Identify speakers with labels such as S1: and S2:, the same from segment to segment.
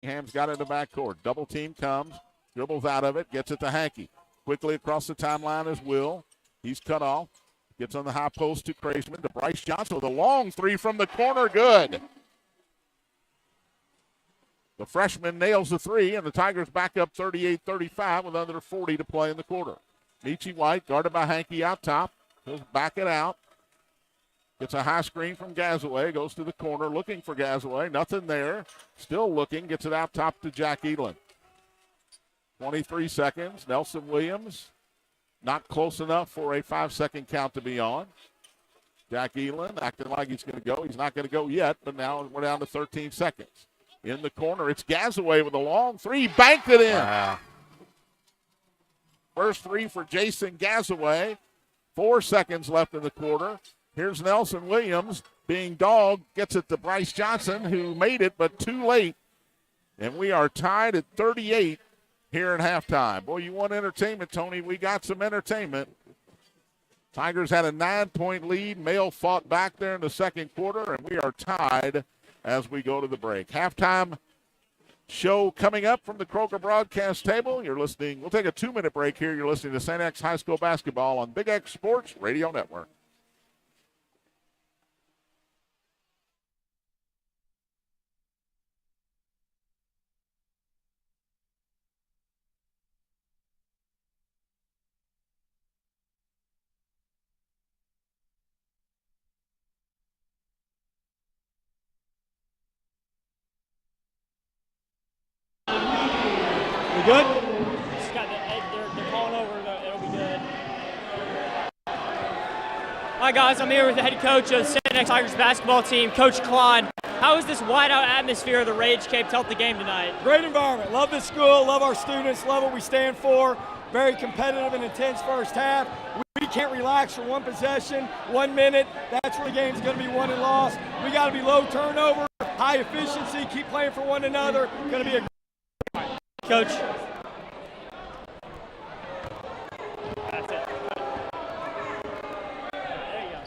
S1: Ham's got it in the backcourt. Double team comes, dribbles out of it, gets it to Hankey. Quickly across the timeline is Will. He's cut off. Gets on the high post to Kraisman, to Bryce Johnson with a long three from the corner. Good. The freshman nails the three, and the Tigers back up 38-35 with under 40 to play in the quarter. Michi White, guarded by Hankey out top. He'll back it out. Gets a high screen from Gazaway. Goes to the corner looking for Gazaway. Nothing there. Still looking. Gets it out top to Jack Elam. 23 seconds. Nelson Williams not close enough for a 5-second count to be on. Jack Elam acting like he's going to go. He's not going to go yet, but now we're down to 13 seconds. In the corner, it's Gazaway with a long three. Banked it in.
S2: Wow.
S1: First three for Jason Gazaway. 4 seconds left in the quarter. Here's Nelson Williams being dogged. Gets it to Bryce Johnson, who made it, but too late. And we are tied at 38 here at halftime. Boy, you want entertainment, Tony. We got some entertainment. Tigers had a 9-point lead. Male fought back there in the second quarter, and we are tied as we go to the break. Halftime show coming up from the Kroger broadcast table. You're listening. We'll take a 2-minute break here. You're listening to St. X High School basketball on Big X Sports Radio Network.
S3: We good? Just got they're calling over. It'll be good. Hi, guys. I'm here with the head coach of St. X Tigers basketball team, Coach Klein. How has this whiteout atmosphere of the Rage Cape helped the game tonight?
S4: Great environment. Love this school. Love our students. Love what we stand for. Very competitive and intense first half. We can't relax for one possession, 1 minute. That's where the game's going to be won and lost. We got to be low turnover, high efficiency, keep playing for one another. Going to be a
S3: Coach.
S4: That's it.
S3: There you go.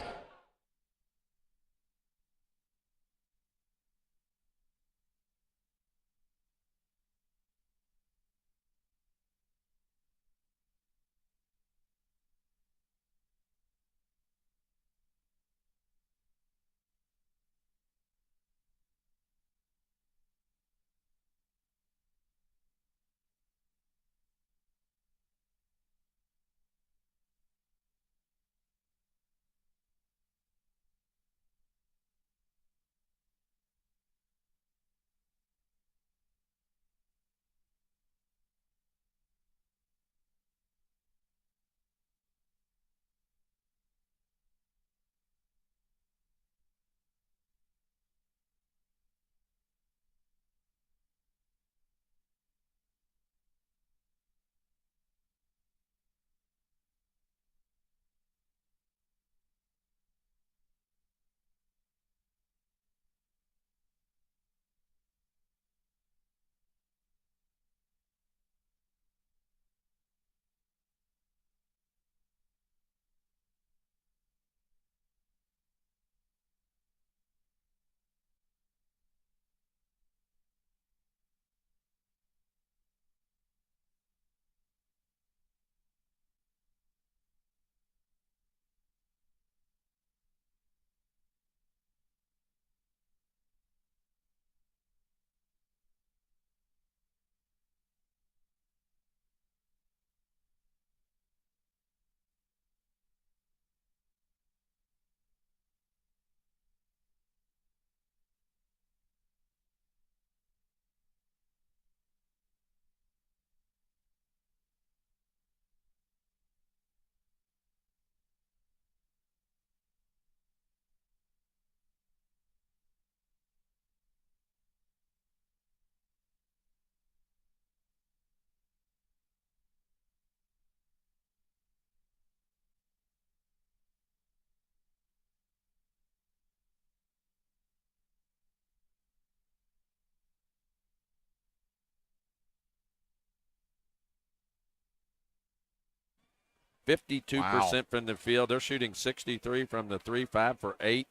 S2: Wow. 52% from the field. They're shooting 63 from the 3, 5 for 8.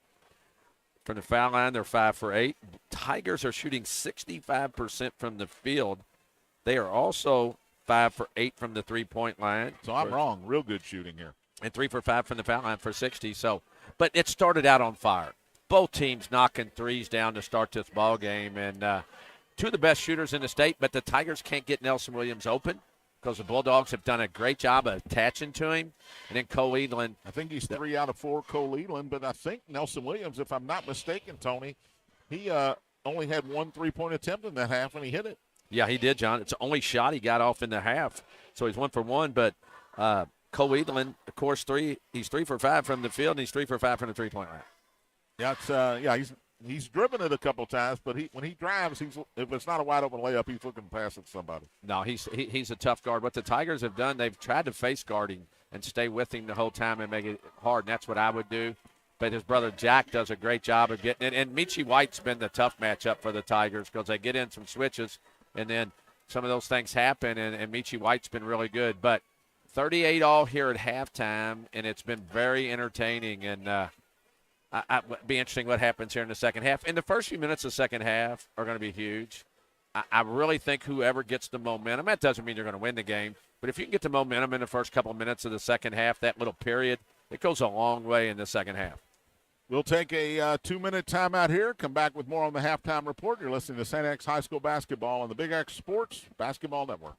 S2: From the foul line, they're 5 for 8. Tigers are shooting 65% from the field. They are also 5 for 8 from the three-point line.
S1: So I'm wrong. Real good shooting here.
S2: And 3 for 5 from the foul line for 60. So, but it started out on fire. Both teams knocking threes down to start this ball game, and two of the best shooters in the state. But the Tigers can't get Nelson Williams open because the Bulldogs have done a great job of attaching to him. And then Cole Edlin.
S1: I think he's 3 out of 4, Cole Edlin, but I think Nelson Williams, if I'm not mistaken, Tony, he only had 1 3-point attempt in that half, and he hit it.
S2: Yeah, he did, John. It's the only shot he got off in the half. So he's 1 for 1. But Cole Edlin, of course, he's 3 for 5 from the field, and he's 3 for 5 from the three-point line.
S1: Yeah, he's driven it a couple times, but when he drives, if it's not a wide open layup, he's looking to pass it to somebody.
S2: No, he's a tough guard. What the Tigers have done, they've tried to face guard him and stay with him the whole time and make it hard, and that's what I would do. But his brother Jack does a great job of getting it. And Michi White's been the tough matchup for the Tigers because they get in some switches, and then some of those things happen, and Michi White's been really good. But 38 all here at halftime, and it's been very entertaining. And it'll be interesting what happens here in the second half. And the first few minutes of the second half are going to be huge. I really think whoever gets the momentum, that doesn't mean you're going to win the game, but if you can get the momentum in the first couple of minutes of the second half, that little period, it goes a long way in the second half.
S1: We'll take a 2-minute timeout here, come back with more on the halftime report. You're listening to St. X High School basketball on the Big X Sports Basketball Network.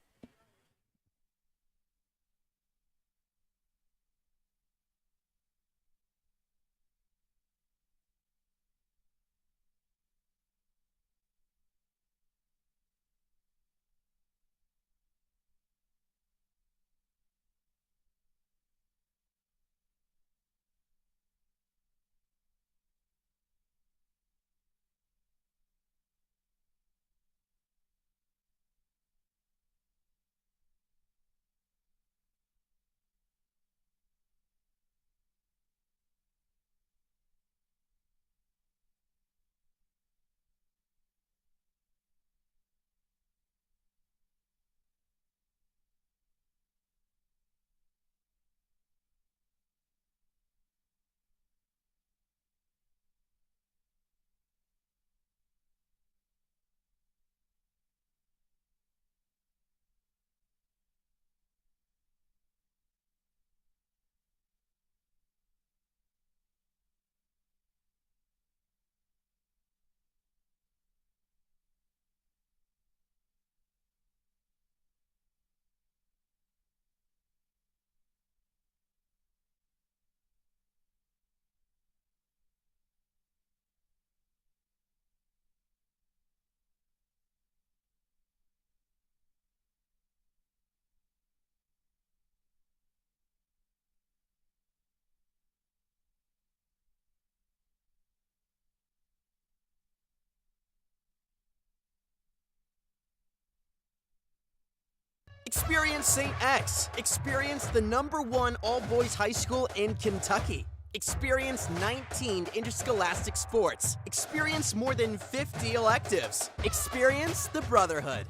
S5: Experience St. X. Experience the #1 all-boys high school in Kentucky. Experience 19 interscholastic sports. Experience more than 50 electives. Experience the brotherhood.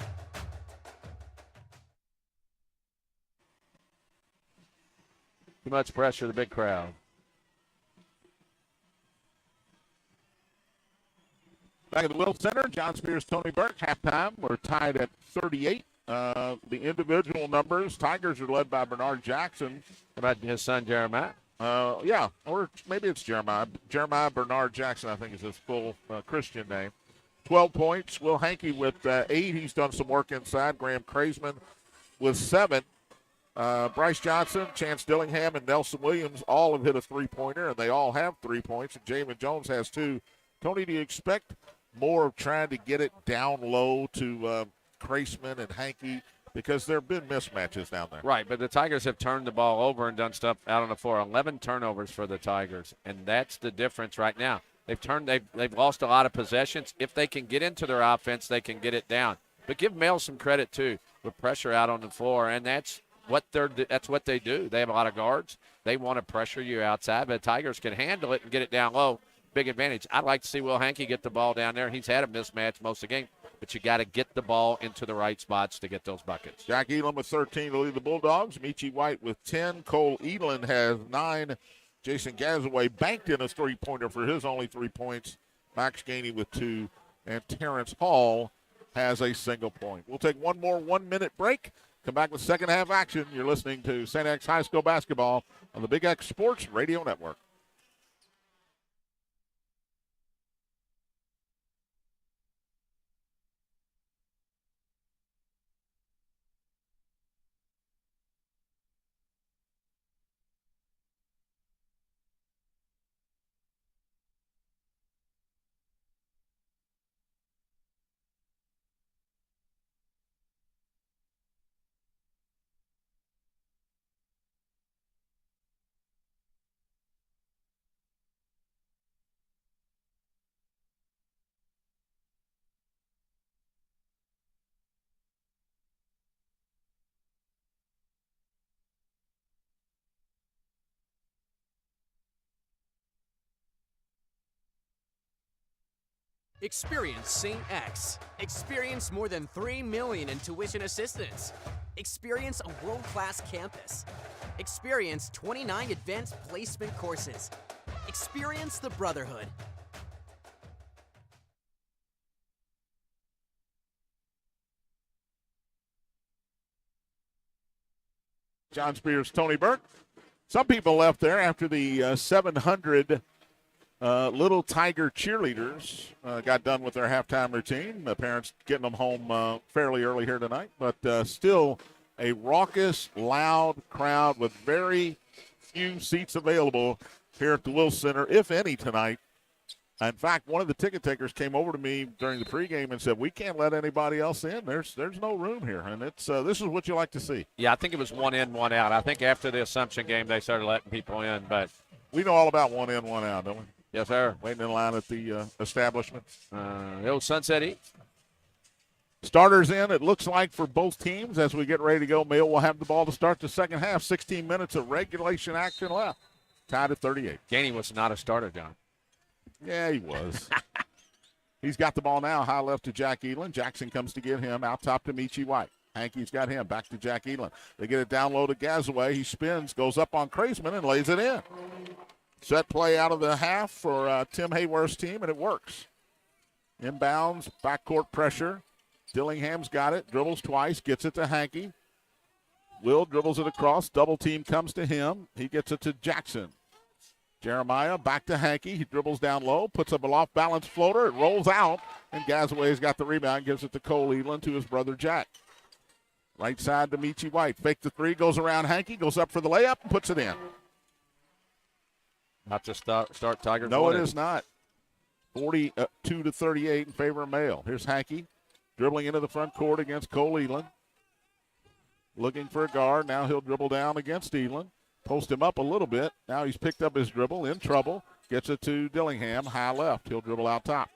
S2: Too much pressure, the big crowd.
S1: Back at the Will Center, John Spears, Tony Burke, halftime. We're tied at 38. The individual numbers, Tigers are led by Bernard Jackson.
S2: How about his son, Jeremiah?
S1: Yeah, or maybe it's Jeremiah. Jeremiah Bernard Jackson, I think, is his full Christian name. 12 points. Will Hankey with 8. He's done some work inside. Graham Kraisman with 7. Bryce Johnson, Chance Dillingham, and Nelson Williams all have hit a three-pointer, and they all have 3 points. And Jamin Jones has 2. Tony, do you expect more of trying to get it down low to Kraisman and Hankey, because there have been mismatches down there?
S2: Right, but the Tigers have turned the ball over and done stuff out on the floor. 11 turnovers for the Tigers, and that's the difference right now. They've lost a lot of possessions. If they can get into their offense, they can get it down. But give Mel some credit too, with pressure out on the floor, and that's what they do. They have a lot of guards. They want to pressure you outside, but the Tigers can handle it and get it down low. Big advantage. I'd like to see Will Hankey get the ball down there. He's had a mismatch most of the game, but you got to get the ball into the right spots to get those buckets.
S1: Jack Elam with 13 to lead the Bulldogs. Michi White with 10. Cole Edlin has 9. Jason Gazaway banked in a three-pointer for his only 3 points. Max Gainey with 2, and Terrence Hall has a single point. We'll take one more 1-minute break. Come back with second half action. You're listening to St. X High School basketball on the Big X Sports Radio Network.
S5: Experience St. X. Experience more than $3 million in tuition assistance. Experience a world-class campus. Experience 29 advanced placement courses. Experience the brotherhood.
S1: John Spears, Tony Burke. Some people left there after the 700 Little Tiger cheerleaders got done with their halftime routine. The parents getting them home fairly early here tonight, but still a raucous, loud crowd with very few seats available here at the Will Center, if any, tonight. In fact, one of the ticket takers came over to me during the pregame and said, "We can't let anybody else in. There's no room here," and it's this is what you like to see.
S2: Yeah, I think it was one in, one out. I think after the Assumption game they started letting people in, but
S1: we know all about one in, one out, don't we?
S2: Yes, sir.
S1: Waiting in line at the establishment.
S2: The old Sunset Eat.
S1: Starters in, it looks like, for both teams as we get ready to go. Mail will have the ball to start the second half. 16 minutes of regulation action left. Tied at 38.
S2: Gainey was not a starter, John.
S1: Yeah, he was. He's got the ball now. High left to Jack Elin. Jackson comes to get him. Out top to Michi White. Hankey's got him. Back to Jack Elin. They get it down low to Gazaway. He spins, goes up on Kraisman, and lays it in. Set play out of the half for Tim Hayworth's team, and it works. Inbounds, backcourt pressure. Dillingham's got it, dribbles twice, gets it to Hankey. Will dribbles it across, double team comes to him. He gets it to Jackson. Jeremiah back to Hankey. He dribbles down low, puts up a off-balance floater. It rolls out, and Gazaway's got the rebound, gives it to Cole Evelyn to his brother Jack. Right side to Michi White. Fake the three, goes around Hankey, goes up for the layup, and puts it in.
S2: Not to start Tigers.
S1: No, it is not. 42 to 38 in favor of Mail. Here's Hankey dribbling into the front court against Cole Evelyn. Looking for a guard. Now he'll dribble down against Evelyn. Post him up a little bit. Now he's picked up his dribble, in trouble. Gets it to Dillingham, high left. He'll dribble out top.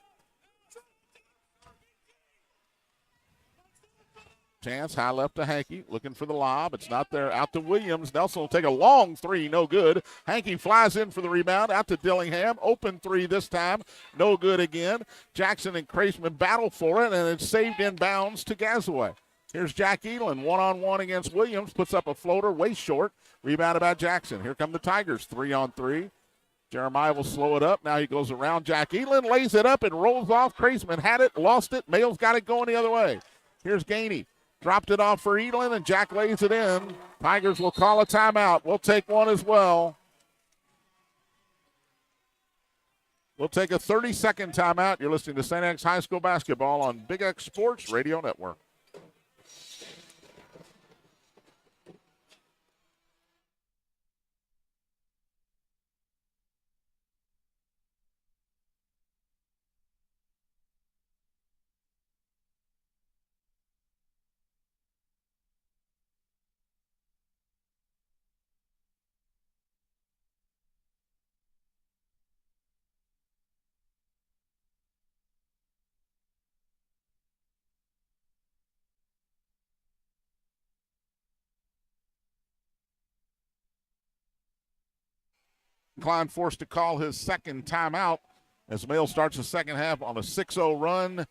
S1: Chance, high left to Hankey, looking for the lob. It's not there. Out to Williams. Nelson will take a long three, no good. Hankey flies in for the rebound. Out to Dillingham. Open three this time, no good again. Jackson and Kraisman battle for it, and it's saved in bounds to Gazaway. Here's Jack Elin, one-on-one against Williams. Puts up a floater, way short. Rebound about Jackson. Here come the Tigers, 3-on-3. Jeremiah will slow it up. Now he goes around Jack Elin, lays it up, and rolls off. Kraisman had it, lost it. Mail's got it going the other way. Here's Gainey. Dropped it off for Elin, and Jack lays it in. Tigers will call a timeout. We'll take one as well. We'll take a 30-second timeout. You're listening to St. X High School basketball on Big X Sports Radio Network. Klein forced to call his second timeout as Mail starts the second half on a 6-0 run.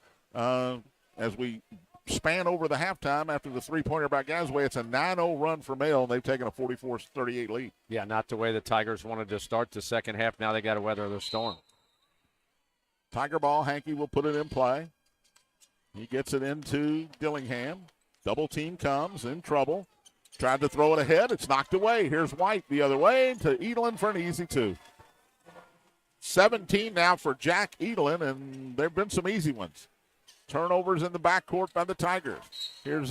S1: As we span over the halftime after the three-pointer by Gazaway, it's a 9-0 run for Mail, and they've taken a 44-38 lead.
S2: Yeah, not the way the Tigers wanted to start the second half. Now they got to weather the storm.
S1: Tiger ball, Hankey will put it in play. He gets it into Dillingham. Double team comes, in trouble. Tried to throw it ahead. It's knocked away. Here's White the other way to Edelin for an easy 2. 17 now for Jack Edelin, and there have been some easy ones. Turnovers in the backcourt by the Tigers. Here's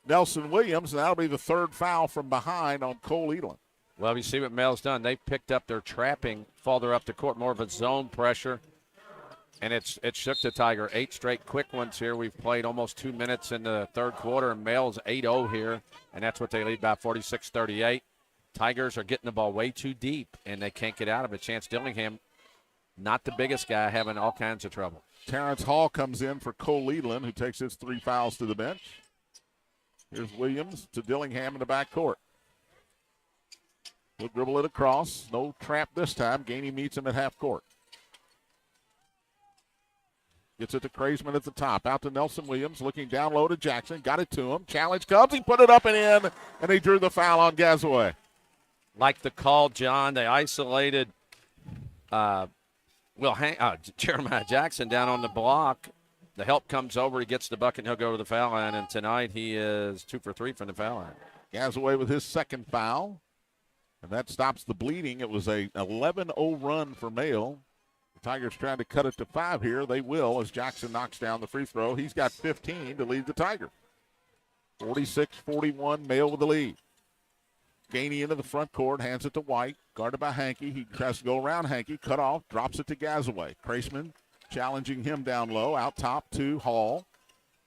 S1: Nelson Williams, and that'll be the 3rd foul from behind on Cole Edelin.
S2: Well, you see what Mel's done. They've picked up their trapping farther up the court, more of a zone pressure. And it shook the Tiger. 8 straight quick ones here. We've played almost 2 minutes in the 3rd quarter, and Mel's 8-0 here, and that's what they lead by 46-38. Tigers are getting the ball way too deep, and they can't get out of it. Chance Dillingham, not the biggest guy, having all kinds of trouble.
S1: Terrence Hall comes in for Cole Edelin, who takes his 3 fouls to the bench. Here's Williams to Dillingham in the backcourt. He'll dribble it across. No trap this time. Gainey meets him at half court. Gets it to Kraisman at the top. Out to Nelson Williams, looking down low to Jackson. Got it to him. Challenge comes. He put it up and in, and he drew the foul on Gazaway.
S2: Like the call, John, they isolated Jeremiah Jackson down on the block. The help comes over. He gets the bucket, and he'll go to the foul line. And tonight he is 2 for 3 from the foul line.
S1: Gazaway with his 2nd foul, and that stops the bleeding. It was a 11-0 run for Mail. The Tigers trying to cut it to 5 here. They will as Jackson knocks down the free throw. He's got 15 to lead the Tigers. 46-41, Mail with the lead. Gainey into the front court, hands it to White. Guarded by Hankey. He tries to go around Hankey. Cut off, drops it to Gazaway. Kraisman challenging him down low. Out top to Hall.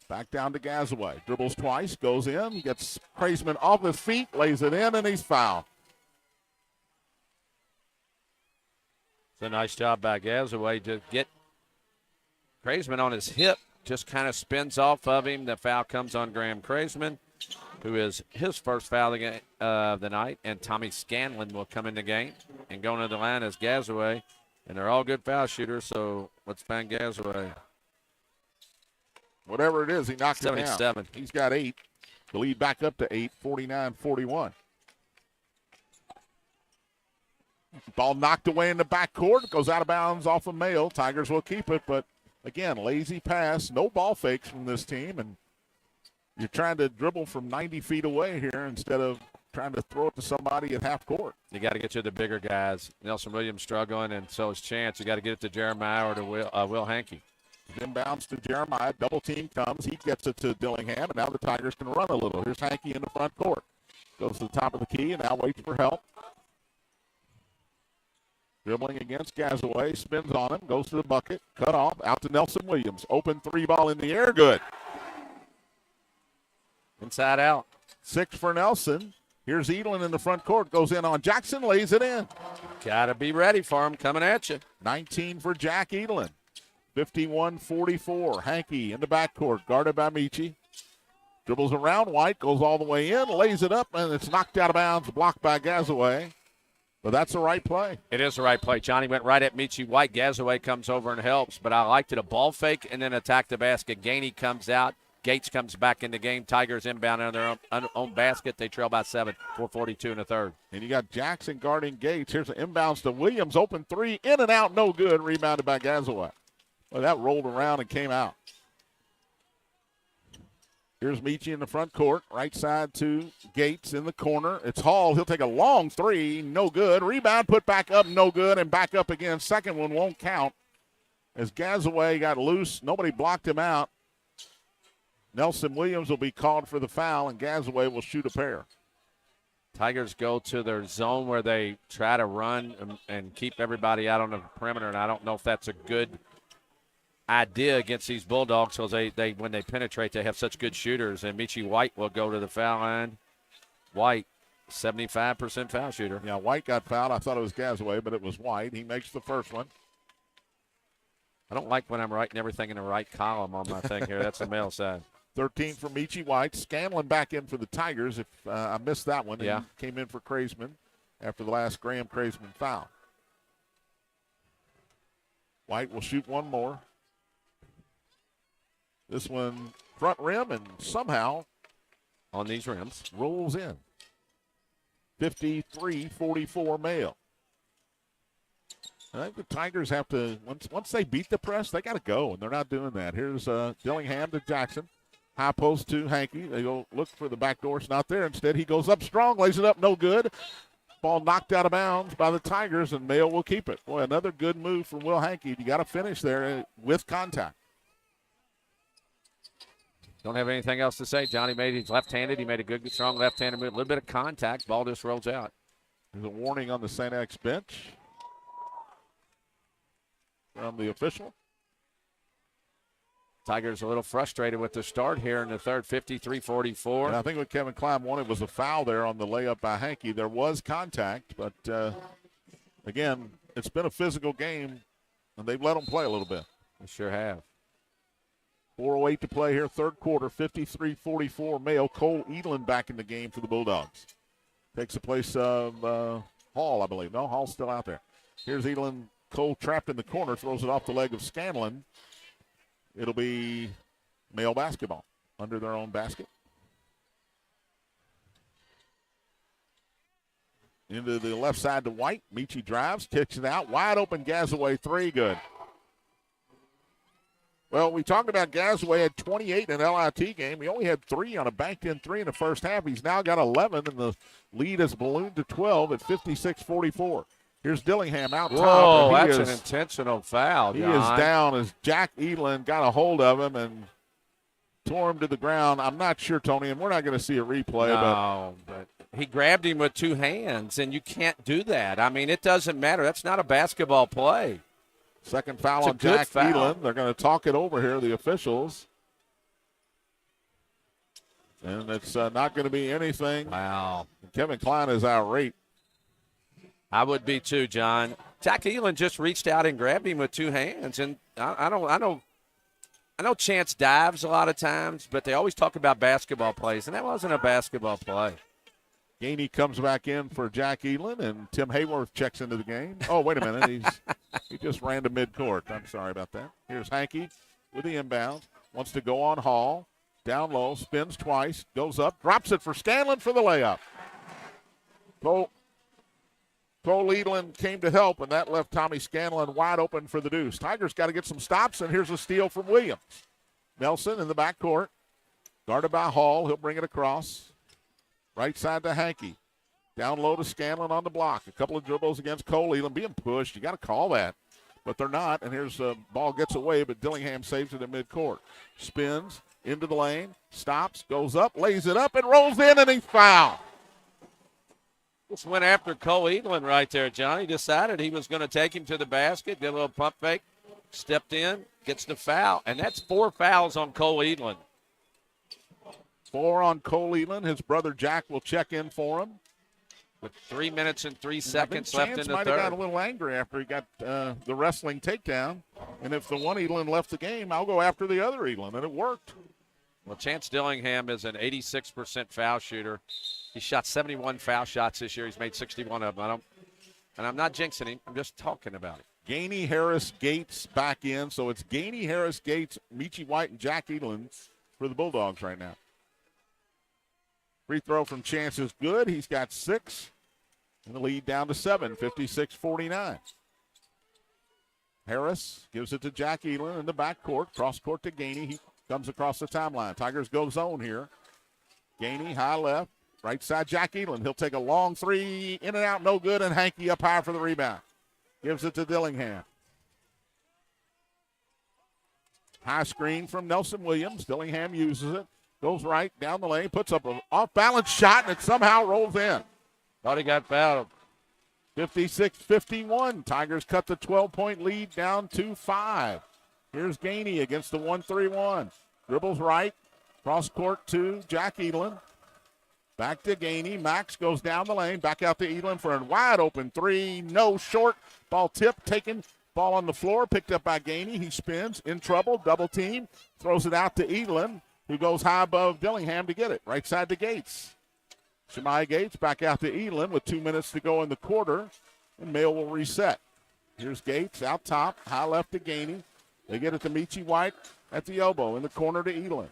S1: Back down to Gazaway. Dribbles twice, goes in, gets Kraisman off his feet, lays it in, and he's fouled.
S2: It's a nice job by Gazaway to get Kraisman on his hip. Just kind of spins off of him. The foul comes on Graham Kraisman, who is his first foul of the night. And Tommy Scanlon will come in the game. And going to the line is Gazaway. And they're all good foul shooters, so let's find Gazaway.
S1: Whatever it is, he knocked it down.
S2: 77.
S1: He's got 8. The lead back up to 8, 49-41. Ball knocked away in the backcourt. Goes out of bounds off of Mail. Tigers will keep it, but again, lazy pass. No ball fakes from this team, and you're trying to dribble from 90 feet away here instead of trying to throw it to somebody at half court.
S2: You got to get to the bigger guys. Nelson Williams struggling, and so is Chance. You got to get it to Jeremiah or to Will Hankey.
S1: Inbounds to Jeremiah. Double team comes. He gets it to Dillingham, and now the Tigers can run a little. Here's Hankey in the front court. Goes to the top of the key and now waits for help. Dribbling against Gazaway, spins on him, goes to the bucket, cut off, out to Nelson Williams. Open 3 ball in the air, good.
S2: Inside out.
S1: 6 for Nelson. Here's Edelin in the front court, goes in on Jackson, lays it in.
S2: Got to be ready for him coming at you.
S1: 19 for Jack Edelin. 51-44. Hankey in the backcourt, guarded by Michi. Dribbles around White, goes all the way in, lays it up, and it's knocked out of bounds, blocked by Gazaway. But that's the right play.
S2: It is the right play. Johnny went right at Michi White. Gazaway comes over and helps, but I liked it. A ball fake and then attack the basket. Gainey comes out. Gates comes back in the game. Tigers inbound on their own basket. They trail by 7, 4:42 in the third.
S1: And you got Jackson guarding Gates. Here's an inbounds to Williams. Open 3, in and out, no good. Rebounded by Gazaway. Well, that rolled around and came out. Here's Michi in the front court. Right side to Gates in the corner. It's Hall. He'll take a long 3. No good. Rebound put back up. No good. And back up again. Second one won't count. As Gazaway got loose, nobody blocked him out. Nelson Williams will be called for the foul, and Gazaway will shoot a pair.
S2: Tigers go to their zone where they try to run and keep everybody out on the perimeter, and I don't know if that's a good idea against these Bulldogs because they when they penetrate, they have such good shooters. And Michi White will go to the foul line. White, 75% foul shooter.
S1: Yeah, White got fouled. I thought it was Gazaway, but it was White. He makes the first one.
S2: I don't like when I'm writing everything in the right column on my thing here. That's the male side.
S1: 13 for Michi White. Scanlon back in for the Tigers. If I missed that one,
S2: yeah.
S1: He came in for Kraisman after the last Graham Kraisman foul. White will shoot one more. This one front rim and somehow
S2: on these rims
S1: rolls in. 53-44 Mail. I think the Tigers have to, once they beat the press, they got to go, and they're not doing that. Here's Dillingham to Jackson. High post to Hankey. They go look for the back door. It's not there. Instead, he goes up strong, lays it up, no good. Ball knocked out of bounds by the Tigers, and Mayo will keep it. Boy, another good move from Will Hankey. You got to finish there with contact.
S2: Don't have anything else to say. Johnny he's left-handed. He made a good, strong left-handed move. A little bit of contact. Ball just rolls out.
S1: There's a warning on the St. X bench from the official.
S2: Tigers a little frustrated with the start here in the third, 53-44.
S1: And I think what Kevin Klein wanted was a foul there on the layup by Hankey. There was contact, but, again, it's been a physical game, and they've let them play a little bit.
S2: They sure have.
S1: 4:08 to play here, third quarter, 53-44. Mayo. Cole Edlin back in the game for the Bulldogs. Takes the place of Hall, I believe. No, Hall's still out there. Here's Edlin. Cole trapped in the corner, throws it off the leg of Scanlon. It'll be Mayo basketball under their own basket. Into the left side to White. Michi drives, kicks it out. Wide open Gazaway three, good. Well, we talked about Gazaway had 28 in an LIT game. He only had 3 on a banked-in 3 in the first half. He's now got 11, and the lead has ballooned to 12 at 56-44. Here's Dillingham out top.
S2: Whoa, that's an intentional foul,
S1: He
S2: John.
S1: is down as Jack Edlin got a hold of him and tore him to the ground. I'm not sure, Tony, and we're not going to see a replay.
S2: No, but he grabbed him with 2 hands, and you can't do that. I mean, it doesn't matter. That's not a basketball play.
S1: Second foul on Jack Edlin. They're going to talk it over here, the officials. And it's not going to be anything.
S2: Wow.
S1: Kevin Klein is irate.
S2: I would be too, John. Jack Edlin just reached out and grabbed him with 2 hands, and I know Chance dives a lot of times, but they always talk about basketball plays, and that wasn't a basketball play.
S1: Gainey comes back in for Jack Edlin, and Tim Hayworth checks into the game. Oh, wait a minute. He just ran to midcourt. I'm sorry about that. Here's Hankey with the inbound. Wants to go on Hall. Down low, spins twice, goes up, drops it for Scanlon for the layup. Cole Edlin came to help, and that left Tommy Scanlon wide open for the deuce. Tigers got to get some stops, and here's a steal from Williams. Nelson in the backcourt. Guarded by Hall. He'll bring it across. Right side to Hankey. Down low to Scanlon on the block. A couple of dribbles against Cole Edlin. Being pushed. You got to call that. But they're not. And here's the ball gets away, but Dillingham saves it at midcourt. Spins into the lane. Stops. Goes up. Lays it up and rolls in, and he's fouled.
S2: Just went after Cole Edlin right there, John. He decided he was going to take him to the basket, did a little pump fake, stepped in, gets the foul. And that's 4 fouls on Cole Edlin.
S1: 4 on Cole Edlin. His brother Jack will check in for him.
S2: With 3 minutes and 3 seconds left in the third.
S1: Might have got a little angry after he got the wrestling takedown. And if the one Edlin left the game, I'll go after the other Edlin. And it worked.
S2: Well, Chance Dillingham is an 86% foul shooter. He shot 71 foul shots this year. He's made 61 of them. And I'm not jinxing him. I'm just talking about it.
S1: Gainey, Harris, Gates back in. So it's Gainey, Harris, Gates, Michi White, and Jack Edlin for the Bulldogs right now. Free throw from Chance is good. He's got 6. And the lead down to 7, 56-49. Harris gives it to Jack Edlin in the backcourt. Cross court to Gainey. He comes across the timeline. Tigers go zone here. Gainey, high left. Right side, Jack Edlin. He'll take a long 3. In and out, no good. And Hankey up high for the rebound. Gives it to Dillingham. High screen from Nelson Williams. Dillingham uses it. Goes right down the lane. Puts up an off-balance shot, and it somehow rolls in.
S2: Thought he got fouled.
S1: 56-51. Tigers cut the 12-point lead down to 5. Here's Gainey against the 1-3-1. Dribbles right. Cross court to Jack Edlin. Back to Gainey. Max goes down the lane. Back out to Edlin for a wide open 3. No short. Ball tipped. Taken. Ball on the floor. Picked up by Gainey. He spins. In trouble. Double team. Throws it out to Edlin, who goes high above Dillingham to get it. Right side to Gates. Shemai Gates back out to Edlin with 2 minutes to go in the quarter, and Mayo will reset. Here's Gates out top, high left to Gainey. They get it to Michi White at the elbow in the corner to Edlin.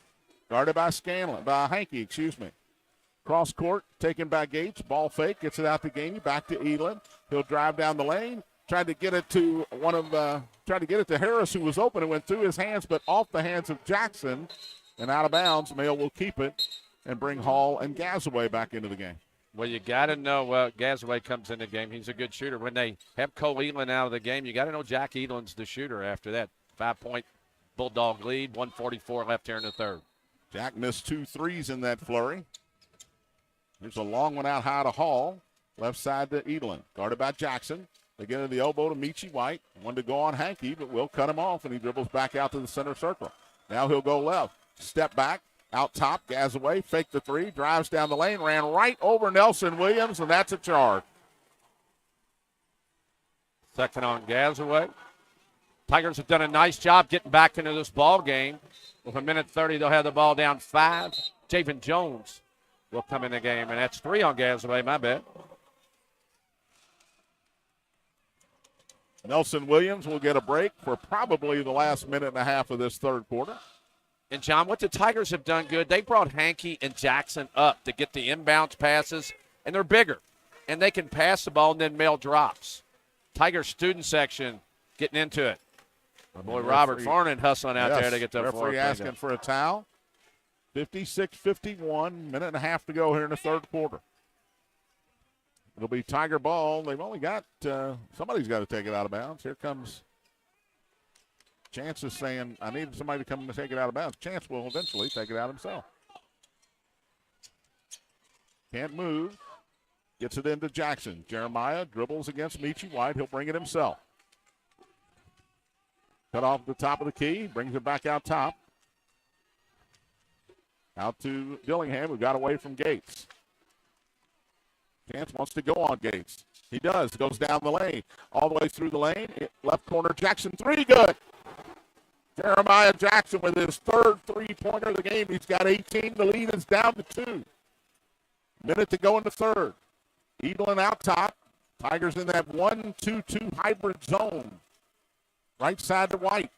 S1: Guarded by Hankey. Cross court, taken by Gates. Ball fake, gets it out to Gainey, back to Edlin. He'll drive down the lane, Tried to get it to Harris, who was open and went through his hands, but off the hands of Jackson and out of bounds. Mayo will keep it and bring Hall and Gazaway back into the game.
S2: Well, you got to know, Gazaway comes in the game. He's a good shooter. When they have Cole Elam out of the game, you got to know Jack Elam's the shooter after that. 5-point Bulldog lead, 1:44 left here in the third.
S1: Jack missed 2 threes in that flurry. Here's a long one out high to Hall. Left side to Elam. Guarded by Jackson. They get in the elbow to Michi White. One to go on Hankey, but will cut him off, and he dribbles back out to the center circle. Now he'll go left. Step back. Out top, Gazaway, fake the 3, drives down the lane, ran right over Nelson Williams, and that's a charge.
S2: Second on Gazaway. Tigers have done a nice job getting back into this ball game. With a minute 30, they'll have the ball down 5. Javen Jones will come in the game, and that's 3 on Gazaway, my bad.
S1: Nelson Williams will get a break for probably the last minute and a half of this third quarter.
S2: And, John, what the Tigers have done good, they brought Hankey and Jackson up to get the inbounds passes, and they're bigger. And they can pass the ball, and then Mel drops. Tiger student section getting into it. My boy Robert Farnan hustling out there to get the floor.
S1: Referee asking for a towel. 56-51, minute and a half to go here in the third quarter. It'll be Tiger ball. They've only got somebody's got to take it out of bounds. Here comes Chance is saying, I need somebody to come and take it out of bounds. Chance will eventually take it out himself. Can't move. Gets it into Jackson. Jeremiah dribbles against Michi White. He'll bring it himself. Cut off the top of the key. Brings it back out top. Out to Dillingham, who got away from Gates. Chance wants to go on Gates. He does. Goes down the lane. All the way through the lane. Left corner, Jackson. 3, good. Jeremiah Jackson with his third three-pointer of the game. He's got 18. The lead is down to 2. Minute to go in the third. Edelin out top. Tigers in that 1-2-2 hybrid zone. Right side to White.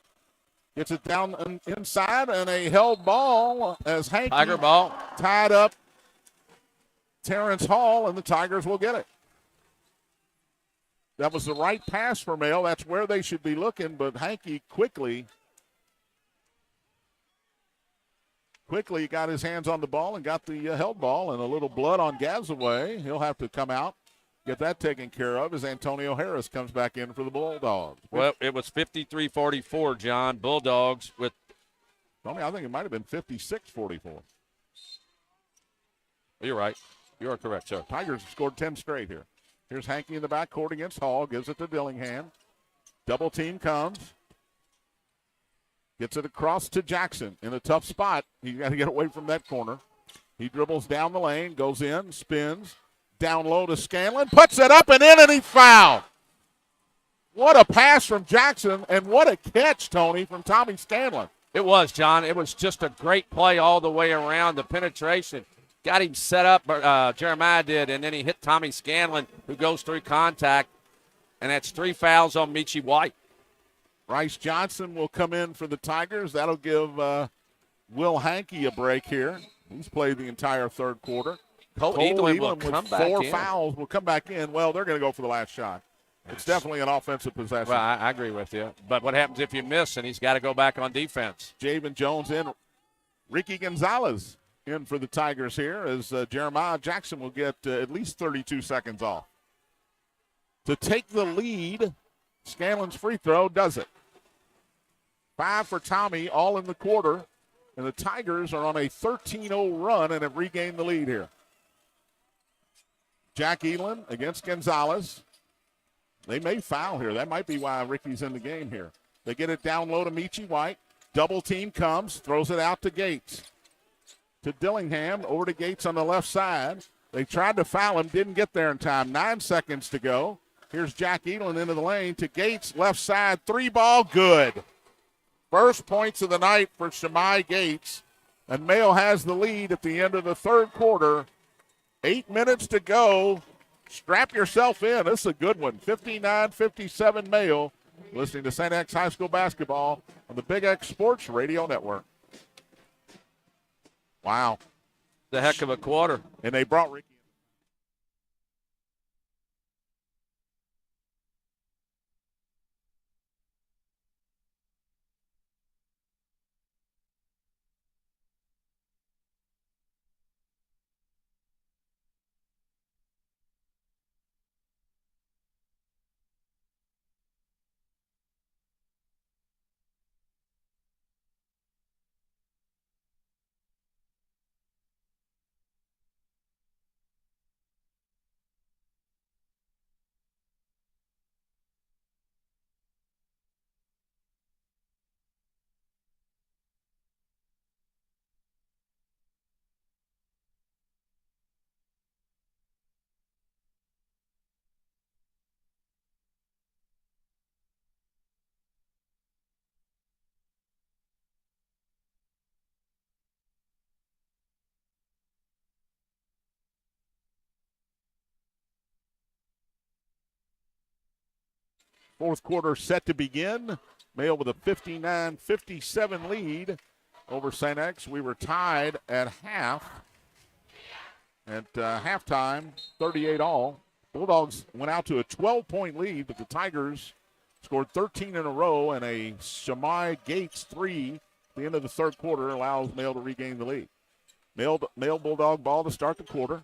S1: Gets it down inside, and a held ball as Hankey
S2: Tiger ball.
S1: Tied up Terrence Hall, and the Tigers will get it. That was the right pass for Mayo. That's where they should be looking, but Hankey quickly got his hands on the ball and got the held ball, and a little blood on Gazaway. He'll have to come out, get that taken care of as Antonio Harris comes back in for the Bulldogs.
S2: Well, it was 53-44, John. Bulldogs with.
S1: Tony, I think it might have been 56-44.
S2: You're right. You are correct, sir.
S1: Tigers have scored 10 straight here. Here's Hankey in the backcourt against Hall. Gives it to Dillingham. Double team comes. Gets it across to Jackson in a tough spot. He's got to get away from that corner. He dribbles down the lane, goes in, spins. Down low to Scanlon. Puts it up and in, and he fouled. What a pass from Jackson, and what a catch, Tony, from Tommy Scanlon.
S2: It was, John. It was just a great play all the way around. The penetration got him set up, Jeremiah did, and then he hit Tommy Scanlon, who goes through contact, and that's 3 fouls on Michi White.
S1: Bryce Johnson will come in for the Tigers. That'll give Will Hankey a break here. He's played the entire third quarter.
S2: Cole Elam will
S1: with
S2: come back
S1: 4
S2: in.
S1: fouls will come back in. Well, they're going to go for the last shot. It's definitely an offensive possession.
S2: Well, I agree with you. But what happens if you miss and he's got to go back on defense?
S1: Javen Jones in. Ricky Gonzalez in for the Tigers here as Jeremiah Jackson will get at least 32 seconds off. To take the lead, Scanlon's free throw does it. 5 for Tommy, all in the quarter. And the Tigers are on a 13-0 run and have regained the lead here. Jack Elam against Gonzalez. They may foul here. That might be why Ricky's in the game here. They get it down low to Michi White. Double team comes, throws it out to Gates. To Dillingham, over to Gates on the left side. They tried to foul him, didn't get there in time. 9 seconds to go. Here's Jack Elam into the lane to Gates, left side, 3-ball, good. First points of the night for Shemai Gates. And Mayo has the lead at the end of the third quarter. 8 minutes to go. Strap yourself in. This is a good one. 59-57 Mayo. Listening to St. X High School basketball on the Big X Sports Radio Network. Wow.
S2: The heck of a quarter.
S1: And they brought Ricky. Fourth quarter set to begin. Male with a 59-57 lead over St. X. We were tied at halftime, 38 all. Bulldogs went out to a 12-point lead, but the Tigers scored 13 in a row, and a Shamai Gates 3 at the end of the third quarter allows Male to regain the lead. Male Bulldog ball to start the quarter.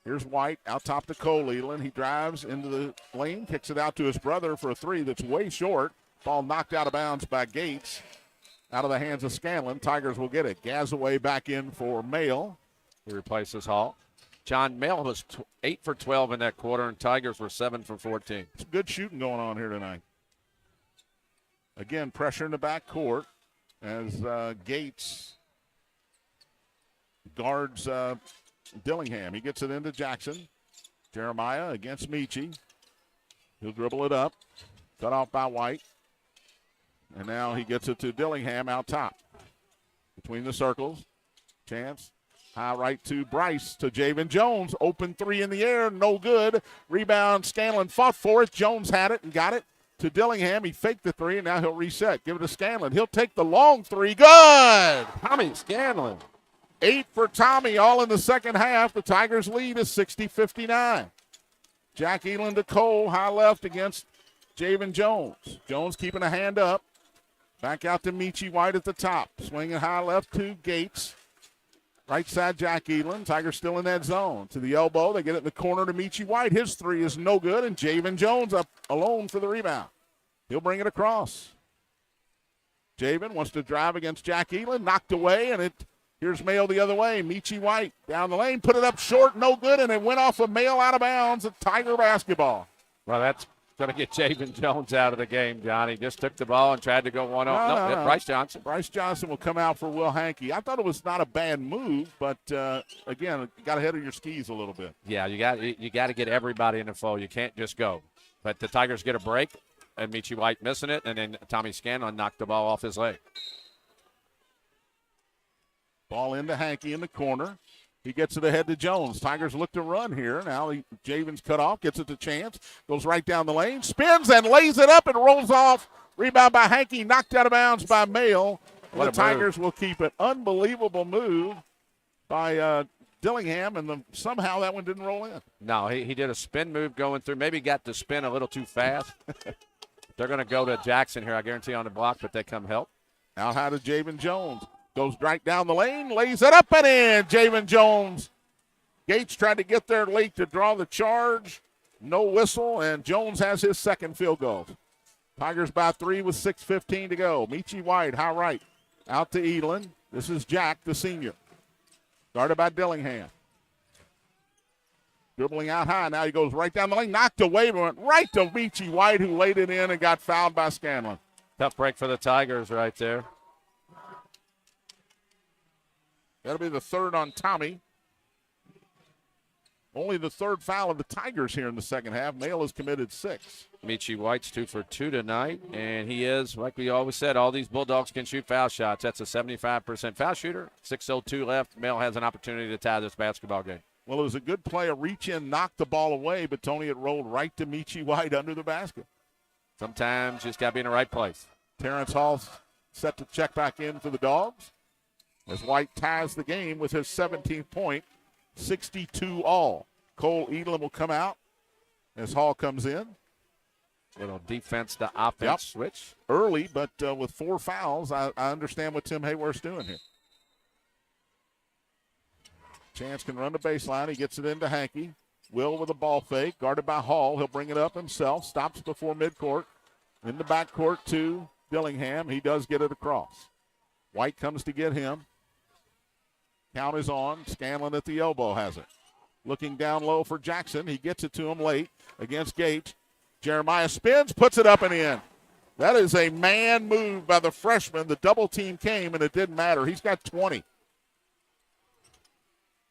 S1: Here's White out top to Cole Edelin. He drives into the lane, kicks it out to his brother for a three that's way short. Ball knocked out of bounds by Gates. Out of the hands of Scanlon. Tigers will get it. Gazaway back in for Male.
S2: He replaces Hall. John, Male was 8 for 12 in that quarter, and Tigers were 7 for 14.
S1: It's good shooting going on here tonight. Again, pressure in the back court as Gates guards Dillingham. He gets it into Jackson. Jeremiah against Michi. He'll dribble it up. Cut off by White. And now he gets it to Dillingham out top. Between the circles. Chance. High right to Bryce to Javen Jones. Open three in the air. No good. Rebound. Scanlon fought for it. Jones had it and got it to Dillingham. He faked the three, and now he'll reset. Give it to Scanlon. He'll take the long three. Good!
S2: Tommy Scanlon.
S1: 8 for Tommy, all in the second half. The Tigers' lead is 60-59. Jack Eland to Cole, high left against Javen Jones. Jones keeping a hand up. Back out to Michi White at the top. Swinging high left to Gates. Right side, Jack Eland. Tigers still in that zone. To the elbow. They get it in the corner to Michi White. His three is no good, and Javen Jones up alone for the rebound. He'll bring it across. Javen wants to drive against Jack Eland. Knocked away, and here's Male the other way. Michi White down the lane. Put it up short. No good, and it went off of Male out of bounds at Tiger basketball.
S2: Well, that's going to get Javen Jones out of the game, Johnny. Just took the ball and tried to go one-on. No. Bryce Johnson.
S1: Bryce Johnson will come out for Will Hankey. I thought it was not a bad move, but, again, you got ahead of your skis a little bit.
S2: Yeah, you got to get everybody in the fold. You can't just go. But the Tigers get a break, and Michi White missing it, and then Tommy Scanlon knocked the ball off his leg.
S1: Ball into Hankey in the corner. He gets it ahead to Jones. Tigers look to run here. Now Javen's cut off, gets it to Chance, goes right down the lane, spins and lays it up and rolls off. Rebound by Hankey, knocked out of bounds by Male. The Tigers will keep it. Unbelievable move by Dillingham, and somehow that one didn't roll in.
S2: No, he did a spin move going through. Maybe got to spin a little too fast. They're going to go to Jackson here, I guarantee, on the block, but they come help.
S1: Out high to Javen Jones. Goes right down the lane, lays it up and in. Javen Jones. Gates tried to get there late to draw the charge. No whistle, and Jones has his second field goal. Tigers by 3 with 6:15 to go. Michi White, high right. Out to Edelin. This is Jack, the senior. Guarded by Dillingham. Dribbling out high. Now he goes right down the lane. Knocked away, but went right to Michi White, who laid it in and got fouled by Scanlon.
S2: Tough break for the Tigers right there.
S1: That'll be the third on Tommy. Only the third foul of the Tigers here in the second half. Male has committed 6.
S2: Michi White's 2 for 2 tonight, and he is, like we always said, all these Bulldogs can shoot foul shots. That's a 75% foul shooter. 6:02 left. Male has an opportunity to tie this basketball game.
S1: Well, it was a good play. A reach in, knocked the ball away, but Tony, it rolled right to Michi White under the basket.
S2: Sometimes you just got to be in the right place.
S1: Terrence Hall set to check back in for the Dogs as White ties the game with his 17th point, 62 all. Cole Edelin will come out as Hall comes in.
S2: Little defense to offense switch.
S1: Early, but with 4 fouls, I understand what Tim Hayworth's doing here. Chance can run the baseline. He gets it into Hankey. Will with a ball fake, guarded by Hall. He'll bring it up himself. Stops before midcourt. In the backcourt to Dillingham. He does get it across. White comes to get him. Count is on. Scanlon at the elbow has it. Looking down low for Jackson. He gets it to him late against Gates. Jeremiah spins, puts it up and in. That is a man move by the freshman. The double team came, and it didn't matter. He's got 20.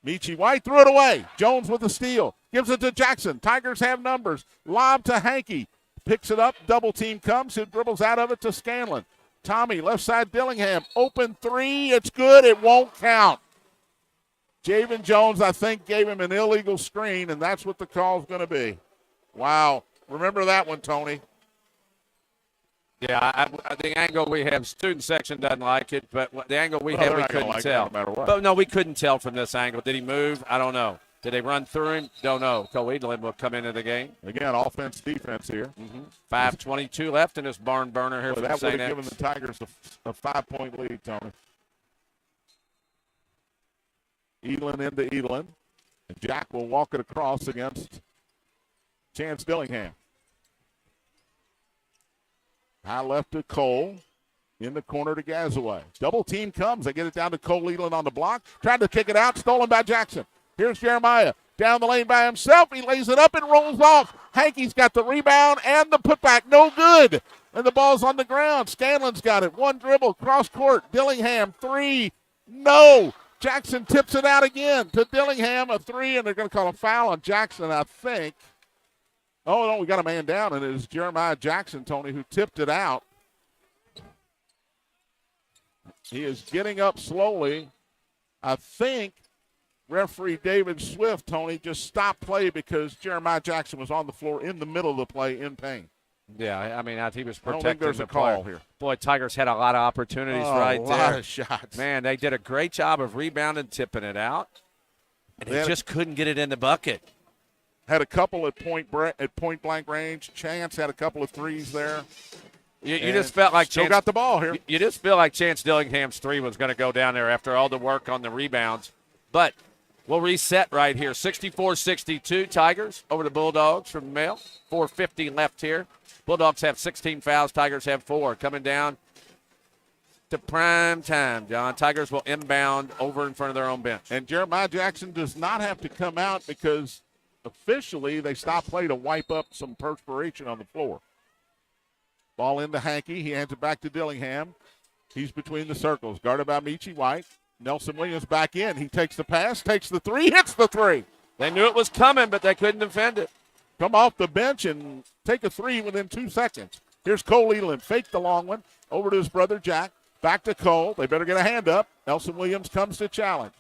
S1: Michi White threw it away. Jones with the steal. Gives it to Jackson. Tigers have numbers. Lob to Hankey. Picks it up. Double team comes. He dribbles out of it to Scanlon. Tommy, left side Dillingham. Open three. It's good. It won't count. Javen Jones, I think, gave him an illegal screen, and that's what the call's going to be. Wow. Remember that one, Tony.
S2: Yeah, the angle we have, student section doesn't like it, but the angle we
S1: Well,
S2: had,
S1: they're
S2: we
S1: not gonna
S2: couldn't
S1: like it
S2: tell.
S1: no matter what.
S2: But no, we couldn't tell from this angle. Did he move? I don't know. Did they run through him? Don't know. Cole Edelin will come into the game.
S1: Again, offense, defense here.
S2: 5:22 left in this barn burner here
S1: Well,
S2: for
S1: that would
S2: St.
S1: have given
S2: X.
S1: the Tigers a 5-point lead, Tony. Edelin into Edelin. And Jack will walk it across against Chance Dillingham. High left to Cole. In the corner to Gazaway. Double team comes. They get it down to Cole Edelin on the block. Tried to kick it out. Stolen by Jackson. Here's Jeremiah. Down the lane by himself. He lays it up and rolls off. Hankey's got the rebound and the putback. No good. And the ball's on the ground. Scanlon's got it. One dribble. Cross court. Dillingham. Three. No. Jackson tips it out again to Dillingham. A three, and they're going to call a foul on Jackson, I think. Oh, no, we got a man down, and it is Jeremiah Jackson, Tony, who tipped it out. He is getting up slowly. I think referee David Swift, Tony, just stopped play because Jeremiah Jackson was on the floor in the middle of the play in pain.
S2: Yeah, I mean, he was protecting
S1: I don't think there's
S2: the
S1: a call
S2: player.
S1: here.
S2: Boy, Tigers had a lot of opportunities right
S1: a
S2: there.
S1: lot of shots.
S2: Man, they did a great job of rebounding, tipping it out. And
S1: They
S2: they
S1: had
S2: just couldn't get it in the bucket.
S1: Had a couple at point blank range. Chance had a couple of threes there.
S2: You just felt like
S1: still
S2: Chance
S1: got the ball here.
S2: You just feel like Chance Dillingham's three was going to go down there after all the work on the rebounds. But we'll reset right here. 64-62 Tigers over the Bulldogs from the Mail. 4:50 left here. Bulldogs have 16 fouls. Tigers have 4. Coming down to prime time, John. Tigers will inbound over in front of their own bench.
S1: And Jeremiah Jackson does not have to come out because officially they stopped play to wipe up some perspiration on the floor. Ball into Hankey. He hands it back to Dillingham. He's between the circles. Guarded by Michi White. Nelson Williams back in. He takes the pass, takes the three, hits the three.
S2: They knew it was coming, but they couldn't defend it.
S1: Come off the bench and take a three within 2 seconds. Here's Cole Edelin. Fake the long one. Over to his brother Jack. Back to Cole. They better get a hand up. Nelson Williams comes to challenge.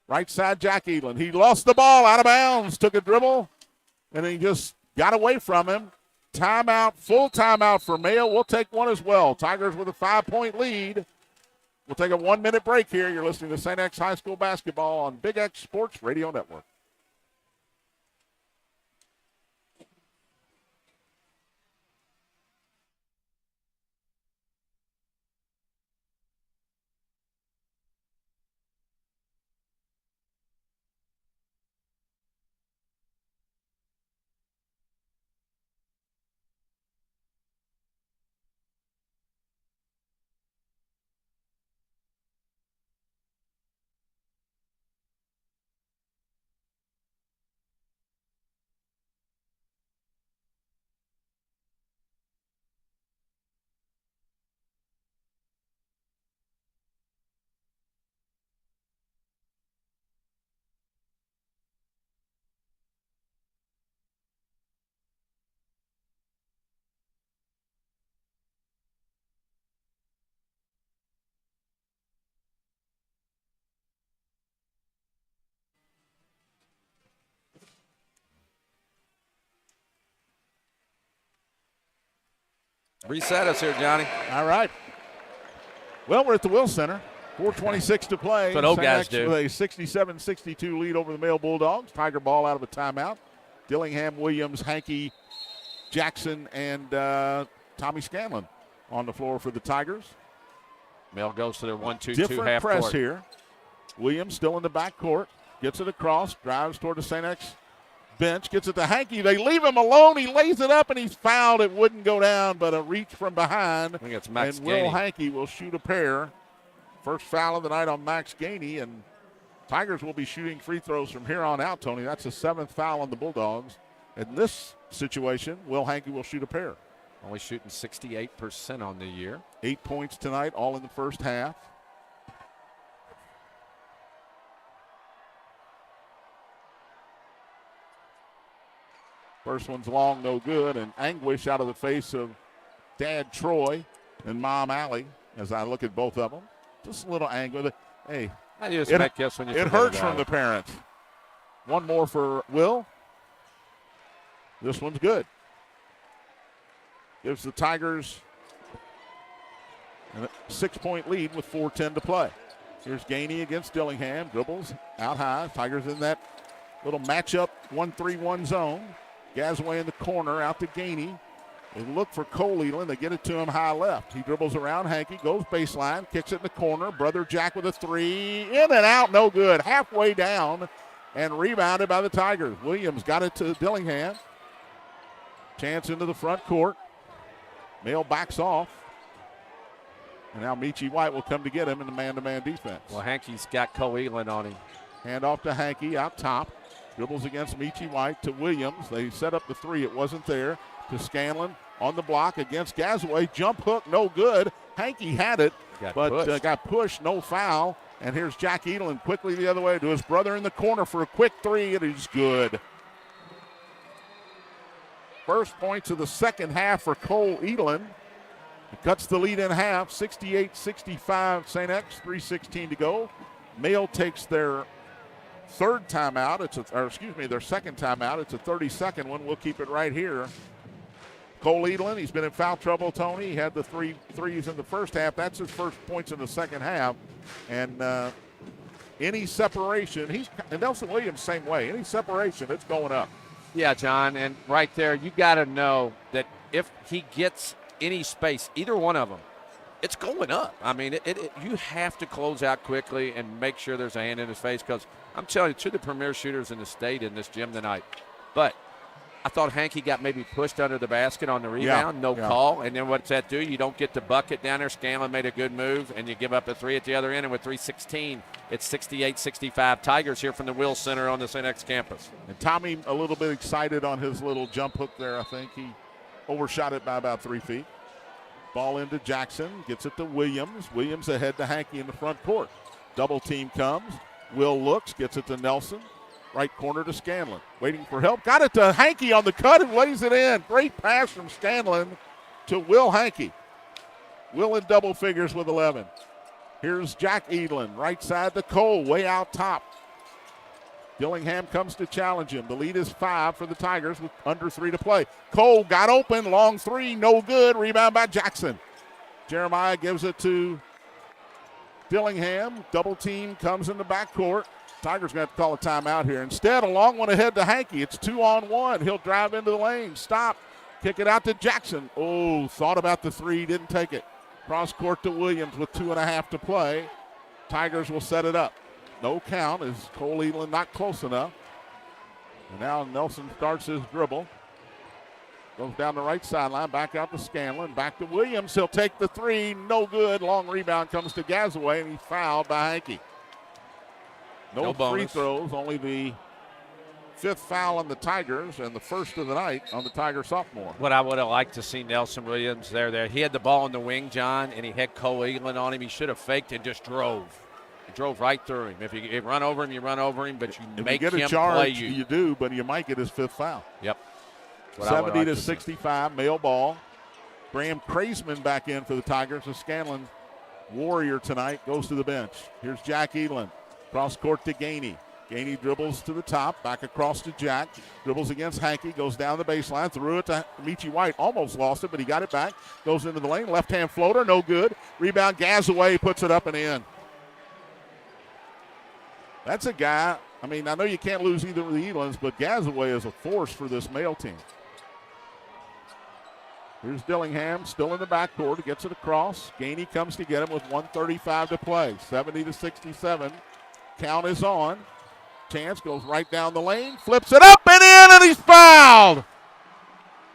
S1: Right side, Jack Edelin. He lost the ball out of bounds. Took a dribble, and he just got away from him. Timeout, full timeout for Mayo. We'll take one as well. Tigers with a 5-point lead. We'll take a 1-minute break here. You're listening to St. X High School basketball on Big X Sports Radio Network.
S2: Reset us here, Johnny.
S1: All right. Well, we're at the Will Center. 4:26 to play.
S2: That's what old
S1: St.
S2: guys
S1: X
S2: do.
S1: with a 67-62 lead over the Mayo Bulldogs. Tiger ball out of a timeout. Dillingham, Williams, Hankey, Jackson, and Tommy Scanlon on the floor for the Tigers.
S2: Mail goes to their 1-2-2
S1: Different
S2: half
S1: press
S2: court.
S1: here. Williams still in the backcourt. Gets it across. Drives toward the St. X bench. Gets it to Hankey. They leave him alone. He lays it up, and he's fouled. It wouldn't go down, but a reach from behind.
S2: I think it's Max
S1: And Will
S2: Gainey.
S1: Hankey will shoot a pair. First foul of the night on Max Gainey, and Tigers will be shooting free throws from here on out, Tony. That's the 7th foul on the Bulldogs. In this situation, Will Hankey will shoot a pair.
S2: Only shooting 68% on the year.
S1: 8 points tonight, all in the first half. First one's long, no good, and anguish out of the face of Dad Troy and Mom Allie as I look at both of them. Just a little anger. Hey,
S2: I just
S1: It-
S2: make guess when you
S1: it
S2: forget
S1: hurts
S2: about
S1: from the
S2: it.
S1: parents. One more for Will. This one's good. Gives the Tigers And a 6-point lead with 4:10 to play. Here's Gainey against Dillingham. Dribbles out high. Tigers in that little matchup 1-3-1 zone. Gazaway in the corner out to Gainey. They look for Cole Eland. They get it to him high left. He dribbles around Hankey, goes baseline, kicks it in the corner. Brother Jack with a three. In and out, no good. Halfway down and rebounded by the Tigers. Williams got it to Dillingham. Chance into the front court. Mail backs off. And now Michi White will come to get him in the man-to-man defense.
S2: Well, Hankey's got Cole Eland on him.
S1: Hand off to Hankey out top. Dribbles against Michi White to Williams. They set up the three. It wasn't there. To Scanlon on the block against Gazaway. Jump hook, no good. Hankey had it, got pushed, no foul. And here's Jack Edelin quickly the other way to his brother in the corner for a quick three. It is good. First points of the second half for Cole Edelin. He cuts the lead in half, 68-65 St. X, 3:16 to go. Mail takes their third timeout. Their second timeout. It's a 30-second one. We'll keep it right here. Cole Edelin, he's been in foul trouble, Tony. He had the three threes in the first half. That's his first points in the second half. And any separation, and Nelson Williams, same way. Any separation, it's going up.
S2: Yeah, John, and right there, you got to know that if he gets any space, either one of them, it's going up. I mean, you have to close out quickly and make sure there's a hand in his face because I'm telling you, two of the premier shooters in the state in this gym tonight. But I thought Hankey got maybe pushed under the basket on the rebound, no call. And then what's that do? You don't get the bucket down there. Scanlon made a good move, and you give up a three at the other end. And with 3:16, it's 68-65 Tigers here from the Will Center on the St. X campus.
S1: And Tommy a little bit excited on his little jump hook there, I think. He overshot it by about 3 feet. Ball into Jackson, gets it to Williams. Williams ahead to Hankey in the front court. Double team comes. Will looks, gets it to Nelson. Right corner to Scanlon. Waiting for help. Got it to Hankey on the cut and lays it in. Great pass from Scanlon to Will Hankey. Will in double figures with 11. Here's Jack Edelin. Right side to Cole. Way out top. Dillingham comes to challenge him. The lead is 5 for the Tigers with under 3 to play. Cole got open. Long three. No good. Rebound by Jackson. Jeremiah gives it to Dillingham. Double team comes in the backcourt. Tigers going to have to call a timeout here. Instead, a long one ahead to Hankey. It's 2-on-1. He'll drive into the lane. Stop. Kick it out to Jackson. Oh, thought about the three. Didn't take it. Cross court to Williams with 2.5 to play. Tigers will set it up. No count as Cole Edelin not close enough. And now Nelson starts his dribble. Goes down the right sideline. Back out to Scanlon. Back to Williams. He'll take the three. No good. Long rebound comes to Gazaway, and he's fouled by Hankey. No free throws, only the 5th foul on the Tigers and the first of the night on the Tiger sophomore.
S2: What I would have liked to see Nelson Williams there. He had the ball in the wing, John, and he had Cole Edelin on him. He should have faked and just drove. He drove right through him. If you run over him, you run over him, but you make him play you.
S1: If you get a charge, you do, but you might get his 5th foul.
S2: Yep.
S1: 70-65, Mail ball. Graham Craisman back in for the Tigers. The Scanlon Warrior tonight goes to the bench. Here's Jack Edelin. Cross court to Gainey. Gainey dribbles to the top, back across to Jack. Dribbles against Hankey, goes down the baseline, threw it to Michi White. Almost lost it, but he got it back. Goes into the lane, left-hand floater, no good. Rebound, Gazaway, puts it up and in. That's a guy, I mean, I know you can't lose either of the Elans, but Gazaway is a force for this male team. Here's Dillingham, still in the backcourt. Gets it across. Gainey comes to get him with 1:35 to play. 70-67. Count is on. Chance goes right down the lane. Flips it up and in, and he's fouled.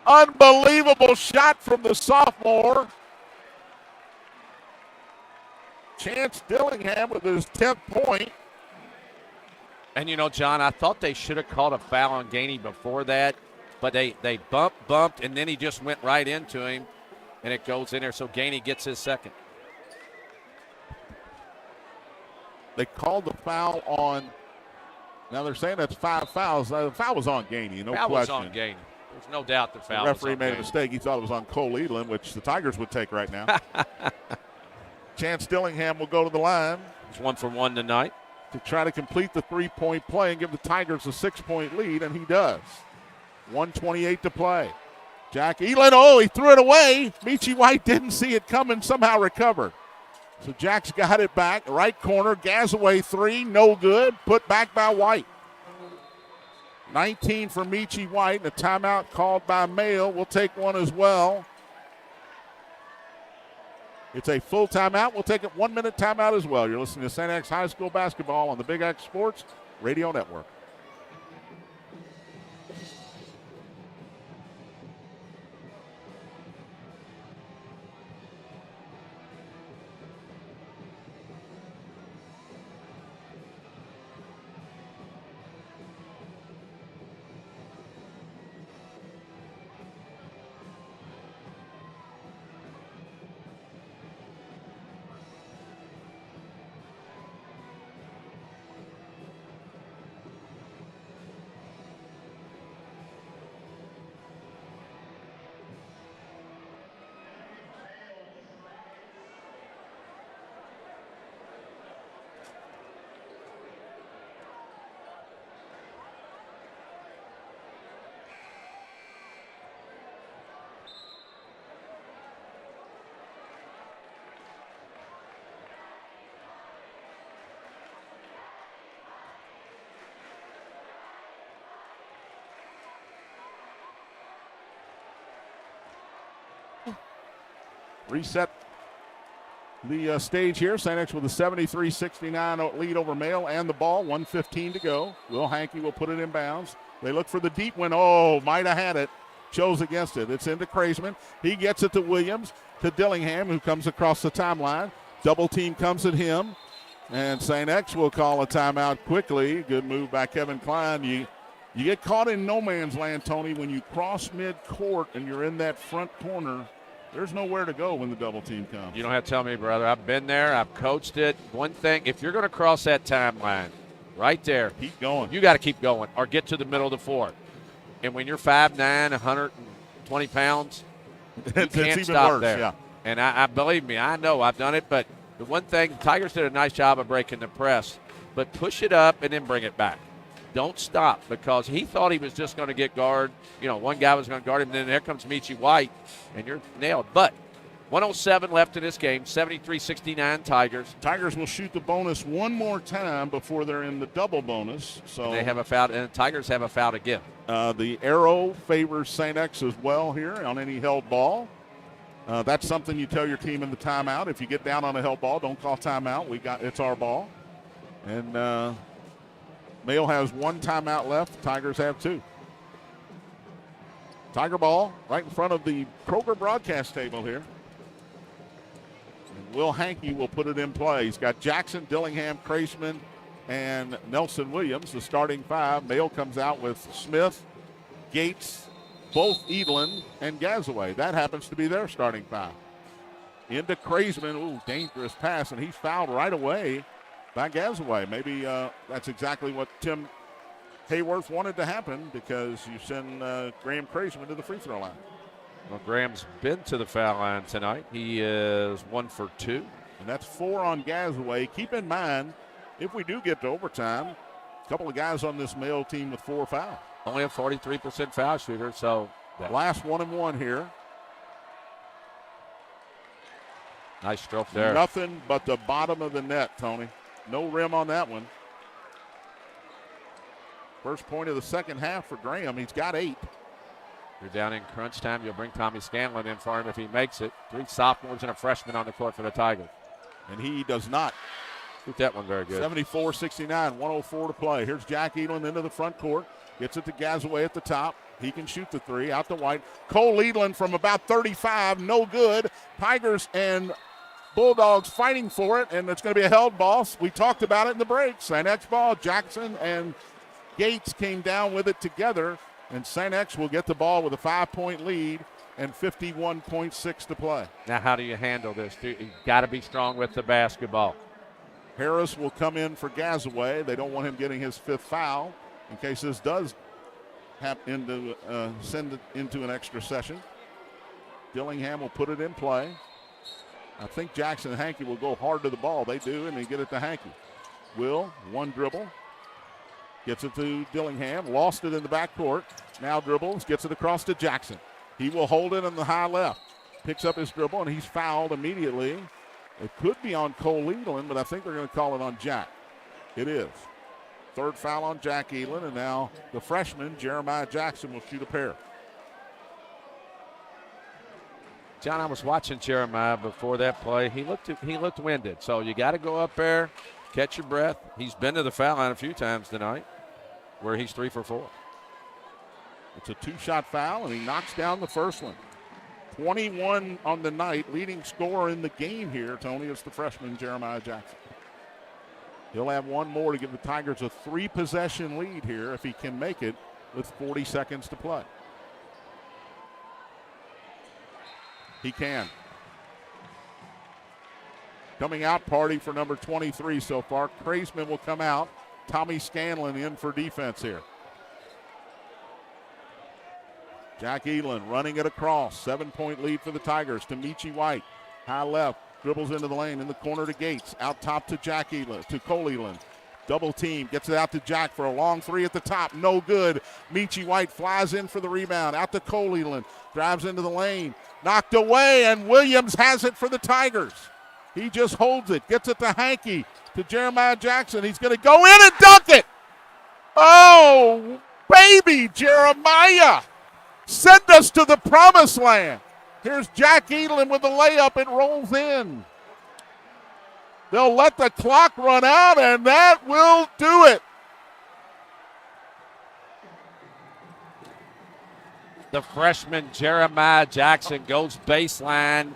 S1: Unbelievable shot from the sophomore. Chance Dillingham with his 10th point.
S2: And, you know, John, I thought they should have called a foul on Gainey before that. But they bumped, and then he just went right into him, and it goes in there. So Gainey gets his second.
S1: They called the foul on. Now they're saying that's 5 fouls. The foul was on Gainey, no question.
S2: Foul was on Gainey. There's no doubt the foul was on Gainey.
S1: The referee made a mistake. He thought it was on Cole Edelin, which the Tigers would take right now. Chance Dillingham will go to the line.
S2: It's 1 for 1 tonight.
S1: To try to complete the 3-point play and give the Tigers a 6-point lead, and he does. 1:28 to play. Jack Elin, he threw it away. Michi White didn't see it coming, somehow recovered. So Jack's got it back, right corner, Gazaway three, no good, put back by White. 19 for Michi White, and a timeout called by Mayo. We'll take one as well. It's a full timeout. We'll take a 1 minute timeout as well. You're listening to St. X High School basketball on the Big X Sports Radio Network. Reset the stage here. St. X with a 73-69 lead over Mayo and the ball. 1:15 to go. Will Hankey will put it in bounds. They look for the deep one. Might have had it. Chose against it. It's into Kraisman. He gets it to Williams, to Dillingham, who comes across the timeline. Double team comes at him. And St. X will call a timeout quickly. Good move by Kevin Klein. You get caught in no man's land, Tony, when you cross mid-court and you're in that front corner. There's nowhere to go when the double team comes.
S2: You don't have to tell me, brother. I've been there. I've coached it. One thing, if you're going to cross that timeline right there,
S1: keep going.
S2: You got to keep going or get to the middle of the floor. And when you're 5'9", 120 pounds, you can't stop
S1: worse,
S2: there.
S1: Yeah.
S2: And I believe me, I know I've done it. But the one thing, Tigers did a nice job of breaking the press. But push it up and then bring it back. Don't stop, because he thought he was just going to get guard. One guy was going to guard him, and then there comes Michi White, and you're nailed. But 107 left in this game, 73-69 Tigers.
S1: Tigers will shoot the bonus one more time before they're in the double bonus. So
S2: and they have a foul, and the Tigers have a foul to give.
S1: The arrow favors St. X as well here on any held ball. That's something you tell your team in the timeout. If you get down on a held ball, don't call timeout. It's our ball. And Mayo has one timeout left. Tigers have two. Tiger ball right in front of the Kroger broadcast table here. And Will Hankey will put it in play. He's got Jackson, Dillingham, Kraisman, and Nelson Williams, the starting five. Mayo comes out with Smith, Gates, both Edlin, and Gazaway. That happens to be their starting five. Into Kraisman. Dangerous pass, and he's fouled right away by Gazaway. Maybe that's exactly what Tim Hayworth wanted to happen, because you send Graham Kraisman to the free throw line.
S2: Well, Graham's been to the foul line tonight. He is 1 for 2.
S1: And that's 4 on Gazaway. Keep in mind, if we do get to overtime, a couple of guys on this Mayo team with 4 fouls.
S2: Only a 43% foul shooter, so.
S1: Last 1-and-1 here.
S2: Nice stroke there.
S1: Nothing but the bottom of the net, Tony. No rim on that one. First point of the second half for Graham. He's got 8.
S2: You're down in crunch time. You'll bring Tommy Scanlon in for him if he makes it. 3 sophomores and a freshman on the court for the Tigers.
S1: And he does not.
S2: Shoot that one very good.
S1: 74-69, 1:04 to play. Here's Jack Edlin into the front court. Gets it to Gazaway at the top. He can shoot the 3. Out to White. Cole Edlin from about 35. No good. Tigers and Bulldogs fighting for it, and it's going to be a held ball. We talked about it in the break. St. X ball. Jackson and Gates came down with it together, and St. X will get the ball with a 5-point lead and 51.6 to play.
S2: Now, how do you handle this? You've got to be strong with the basketball.
S1: Harris will come in for Gazaway. They don't want him getting his 5th foul in case this does send it into an extra session. Dillingham will put it in play. I think Jackson and Hankey will go hard to the ball. They do, and they get it to Hankey. Will, one dribble. Gets it to Dillingham. Lost it in the backcourt. Now dribbles. Gets it across to Jackson. He will hold it on the high left. Picks up his dribble, and he's fouled immediately. It could be on Cole Edelin, but I think they're going to call it on Jack. It is. Third foul on Jack Edelin, and now the freshman, Jeremiah Jackson, will shoot a pair.
S2: John, I was watching Jeremiah before that play. He looked winded, so you got to go up there, catch your breath. He's been to the foul line a few times tonight where he's 3 for 4.
S1: It's a 2-shot foul, and he knocks down the first one. 21 on the night, leading scorer in the game here, Tony, is the freshman Jeremiah Jackson. He'll have one more to give the Tigers a 3-possession lead here if he can make it with 40 seconds to play. He can. Coming out party for number 23 so far. Kraisman will come out. Tommy Scanlon in for defense here. Jack Edelin running it across. 7-point lead for the Tigers to Michi White. High left. Dribbles into the lane in the corner to Gates. Out top to Jack Edelin, to Cole Edelin. Double team. Gets it out to Jack for a long 3 at the top. No good. Michi White flies in for the rebound. Out to Cole Edelin. Drives into the lane. Knocked away, and Williams has it for the Tigers. He just holds it. Gets it to Hankey. To Jeremiah Jackson. He's going to go in and dunk it. Oh, baby, Jeremiah. Send us to the promised land. Here's Jack Edelin with the layup. It rolls in. They'll let the clock run out, and that will do it.
S2: The freshman Jeremiah Jackson goes baseline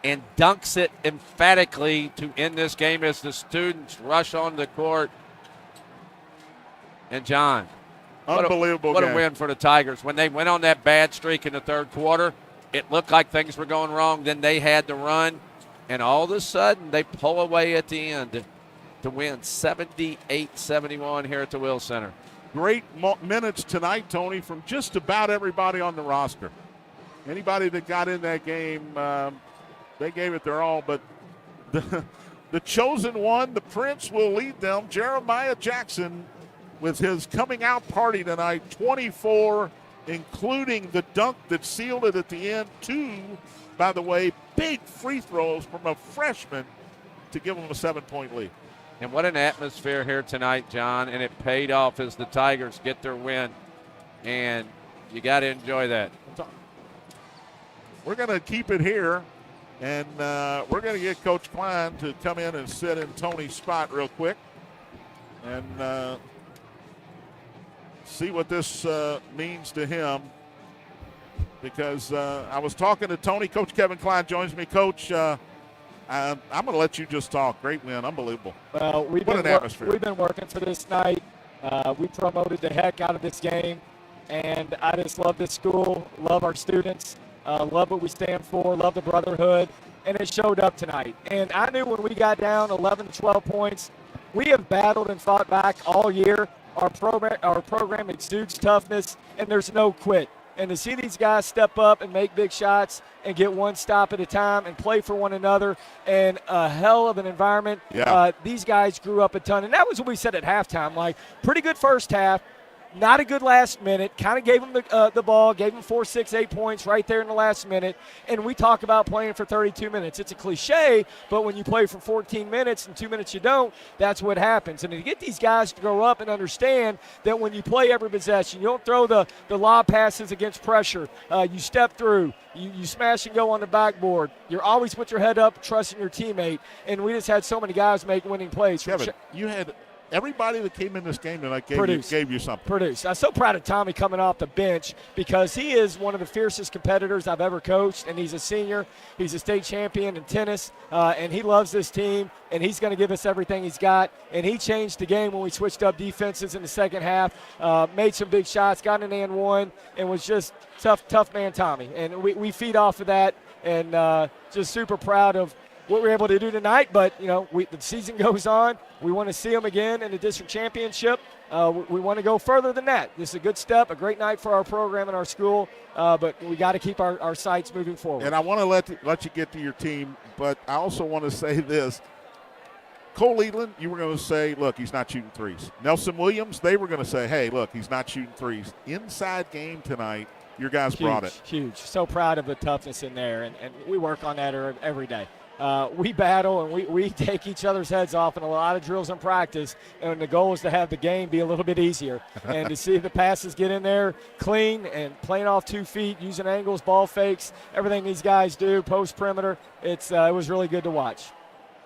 S2: and dunks it emphatically to end this game as the students rush on the court. And John,
S1: unbelievable
S2: what
S1: game.
S2: A win for the Tigers. When they went on that bad streak in the third quarter, it looked like things were going wrong. Then they had to run, and all of a sudden they pull away at the end to win 78-71 here at the Will Center.
S1: Great minutes tonight, Tony, from just about everybody on the roster. Anybody that got in that game, they gave it their all. But the chosen one, the Prince, will lead them. Jeremiah Jackson with his coming out party tonight, 24, including the dunk that sealed it at the end. 2, by the way, big free throws from a freshman to give them a 7-point lead.
S2: And what an atmosphere here tonight, John, and it paid off as the Tigers get their win, and you got to enjoy that.
S1: We're going to keep it here, and we're going to get Coach Klein to come in and sit in Tony's spot real quick and see what this means to him, because I was talking to Tony. Coach Kevin Klein joins me. Coach, I'm going to let you just talk. Great win. Unbelievable.
S6: Well, we've been working for this night. We promoted the heck out of this game, and I just love this school, love our students, love what we stand for, love the brotherhood, and it showed up tonight. And I knew when we got down 11 to 12 points, we have battled and fought back all year. Our program exudes toughness, and there's no quit. And to see these guys step up and make big shots and get one stop at a time and play for one another in a hell of an environment, these guys grew up a ton. And that was what we said at halftime. Like, pretty good first half, not a good last minute. Kind of gave them the ball, gave them 4, 6, 8 points right there in the last minute. And we talk about playing for 32 minutes. It's a cliche, but when you play for 14 minutes and 2 minutes you don't, that's what happens. And to get these guys to grow up and understand that when you play every possession, you don't throw the lob passes against pressure. You step through. You smash and go on the backboard. You're always put your head up, trusting your teammate. And we just had so many guys make winning plays.
S1: Kevin, you had – everybody that came in this game tonight gave you something.
S6: Produced. I'm so proud of Tommy coming off the bench because he is one of the fiercest competitors I've ever coached, and he's a senior. He's a state champion in tennis, and he loves this team, and he's going to give us everything he's got. And he changed the game when we switched up defenses in the second half, made some big shots, got an and one, and was just tough man Tommy. And we feed off of that, and just super proud of what we're able to do tonight. But, the season goes on. We want to see them again in the district championship. We want to go further than that. This is a good step, a great night for our program and our school, but we got to keep our sights moving forward.
S1: And I want to let you get to your team, but I also want to say this. Cole Edelin, you were going to say, look, he's not shooting threes. Nelson Williams, they were going to say, hey, look, he's not shooting threes. Inside game tonight, your guys brought it.
S6: Huge. So proud of the toughness in there, and we work on that every day. We battle and we take each other's heads off in a lot of drills and practice, and the goal is to have the game be a little bit easier and to see the passes get in there clean and playing off 2 feet, using angles, ball fakes, everything these guys do, post perimeter. It was really good to watch.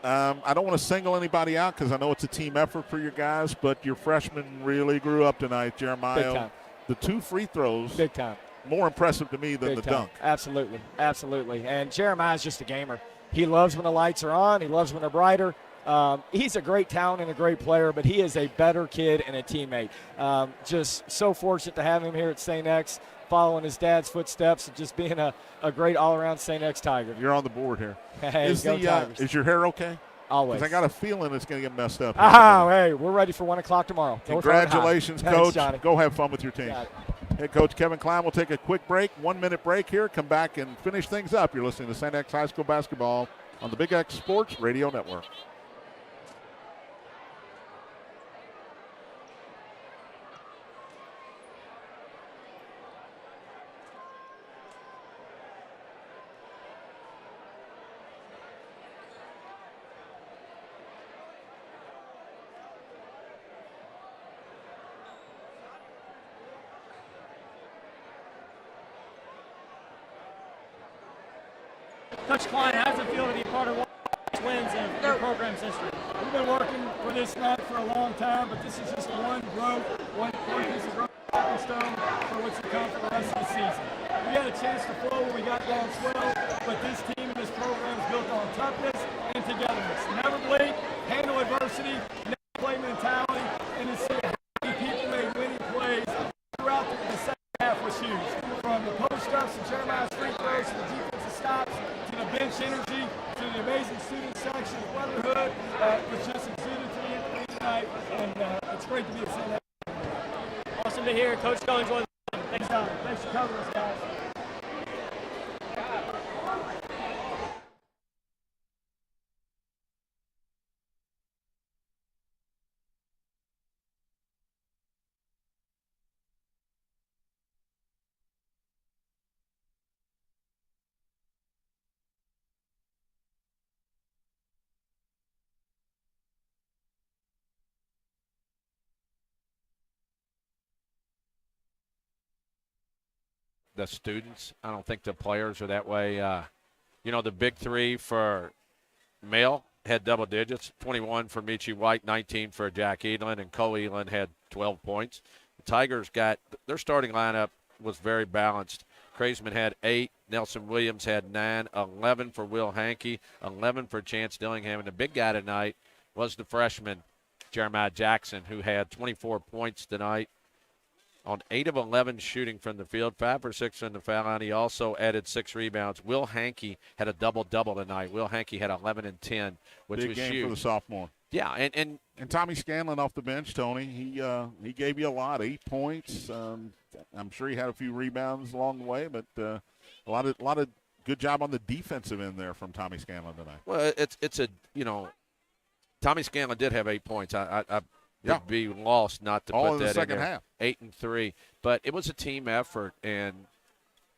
S1: I don't want to single anybody out because I know it's a team effort for your guys, but your freshmen really grew up tonight, Jeremiah.
S6: Big time.
S1: The 2 free throws.
S6: Big time.
S1: More impressive to me than
S6: Big
S1: the
S6: time.
S1: dunk.
S6: Absolutely. And Jeremiah's just a gamer. He loves when the lights are on. He loves when they're brighter. He's a great talent and a great player, but he is a better kid and a teammate. Just so fortunate to have him here at St. X, following his dad's footsteps and just being a great all-around St. X Tiger.
S1: You're on the board here.
S6: Hey,
S1: is your hair okay?
S6: Always.
S1: 'Cause I got a feeling it's going to get messed up.
S6: Hey, we're ready for 1 o'clock tomorrow.
S1: Congratulations,
S6: Thanks,
S1: Coach.
S6: Johnny.
S1: Go have fun with your team. Head coach Kevin Klein will take a quick break, 1-minute break here, come back and finish things up. You're listening to St. X High School basketball on the Big X Sports Radio Network.
S3: Coach Klein, how does it feel to be part of one of the wins in your program's history?
S4: We've been working for this night for a long time, but this is just one piece of growth stepping stone for what's to come for the rest of the season. We had a chance to flow when we got down 12, but this team and this program is built on toughness and togetherness. Never blink, handle adversity, never play mentality, and to see how many people made winning plays throughout the second half was huge. From the post-ups to Jeremiah's free throws to the defensive stops to the bench energy to the amazing student section, brotherhood was just exuded to me tonight, and it's great to be at St. X.
S3: Awesome to hear. Coach, go enjoy the game. Thanks.
S4: Thanks for covering us, guys.
S2: The students, I don't think the players are that way. The big 3 for male had double digits, 21 for Michi White, 19 for Jack Edlin, and Cole Edlin had 12 points. The Tigers their starting lineup was very balanced. Kraisman had 8, Nelson Williams had 9, 11 for Will Hankey, 11 for Chance Dillingham, and the big guy tonight was the freshman, Jeremiah Jackson, who had 24 points tonight on 8 of 11 shooting from the field, 5 for 6 from the foul line. He also added 6 rebounds. Will Hankey had a double-double tonight. Will Hankey had 11 and 10, which
S1: Big
S2: was
S1: game
S2: huge.
S1: for the sophomore.
S2: Yeah, and
S1: Tommy Scanlon off the bench, Tony. He gave you a lot, 8 points. I'm sure he had a few rebounds along the way, but a lot of good job on the defensive end there from Tommy Scanlon tonight.
S2: well, Tommy Scanlon did have 8 points. I would be lost not to
S1: all
S2: put
S1: in the
S2: that
S1: second
S2: in there.
S1: half.
S2: 8 and 3, but it was a team effort, and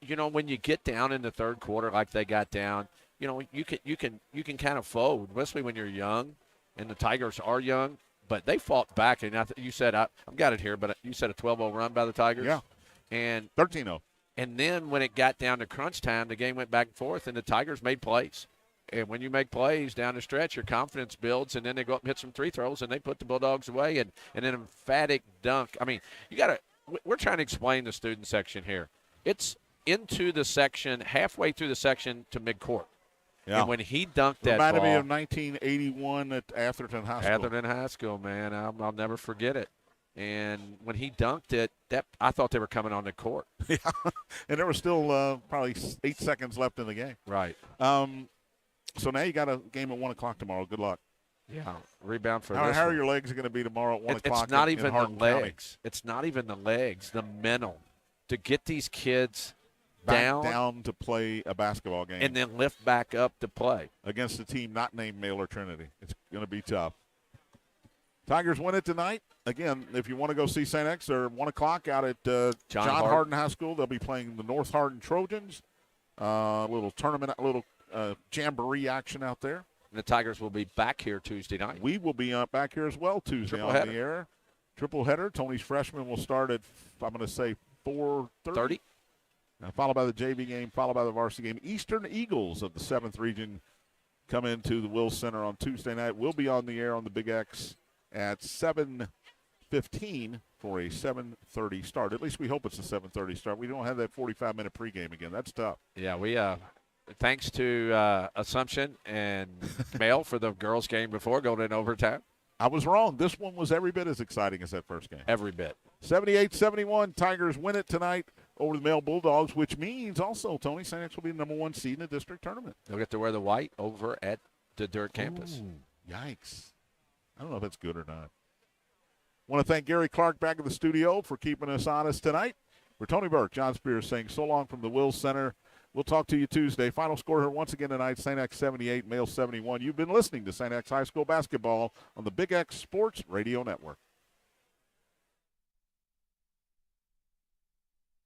S2: when you get down in the third quarter like they got down, you can kind of fold, especially when you're young, and the Tigers are young. But they fought back, and you said I've got it here, but you said a 12-0 run by the Tigers.
S1: Yeah,
S2: and
S1: 13-0.
S2: And then when it got down to crunch time, the game went back and forth, and the Tigers made plays. And when you make plays down the stretch, your confidence builds, and then they go up and hit some free throws, and they put the Bulldogs away. And an emphatic dunk. I mean, we're trying to explain the student section here. It's into the section, halfway through the section to midcourt.
S1: Yeah.
S2: And when he dunked that
S1: Reminded
S2: ball.
S1: me of 1981 at Atherton High School.
S2: Atherton High School, man. I'll never forget it. And when he dunked it, I thought they were coming on the court.
S1: Yeah, and there was still probably 8 seconds left in the game.
S2: Right.
S1: So now you got a game at 1 o'clock tomorrow. Good luck.
S2: Yeah. Rebound for
S1: how
S2: this
S1: are
S2: one.
S1: your legs going to be tomorrow at 1 o'clock?
S2: It's not
S1: in
S2: even the
S1: Hardin
S2: legs.
S1: County?
S2: It's not even the legs. The mental. To get these kids
S1: Back down to play a basketball game.
S2: And then lift back up to play.
S1: Against a team not named Mailer Trinity. It's going to be tough. Tigers win it tonight. Again, if you want to go see St. X, they're 1 o'clock out at John Hardin High School. They'll be playing the North Hardin Trojans. A little tournament, a little jamboree action out there.
S2: And the Tigers will be back here Tuesday night.
S1: We will be back here as well Tuesday on the air. Triple header. Tony's freshman will start at, I'm going to say, 4:30. Followed by the JV game, followed by the varsity game. Eastern Eagles of the 7th Region come into the Wills Center on Tuesday night. We'll be on the air on the Big X at 7:15 for a 7:30 start. At least we hope it's a 7:30 start. We don't have that 45-minute pregame again. That's tough.
S2: Yeah, we thanks to Assumption and Male for the girls' game before going in overtime.
S1: I was wrong. This one was every bit as exciting as that first game.
S2: Every bit.
S1: 78-71, Tigers win it tonight over the Male Bulldogs, which means also, Tony, St. X will be the number 1 seed in the district tournament.
S2: They'll get to wear the white over at the dirt campus.
S1: Ooh, yikes. I don't know if that's good or not. Want to thank Gary Clark back in the studio for keeping us honest tonight. For Tony Burke, John Spears saying so long from the Wills Center. We'll talk to you Tuesday. Final score here once again tonight, St. X 78, Male 71. You've been listening to St. X High School basketball on the Big X Sports Radio Network.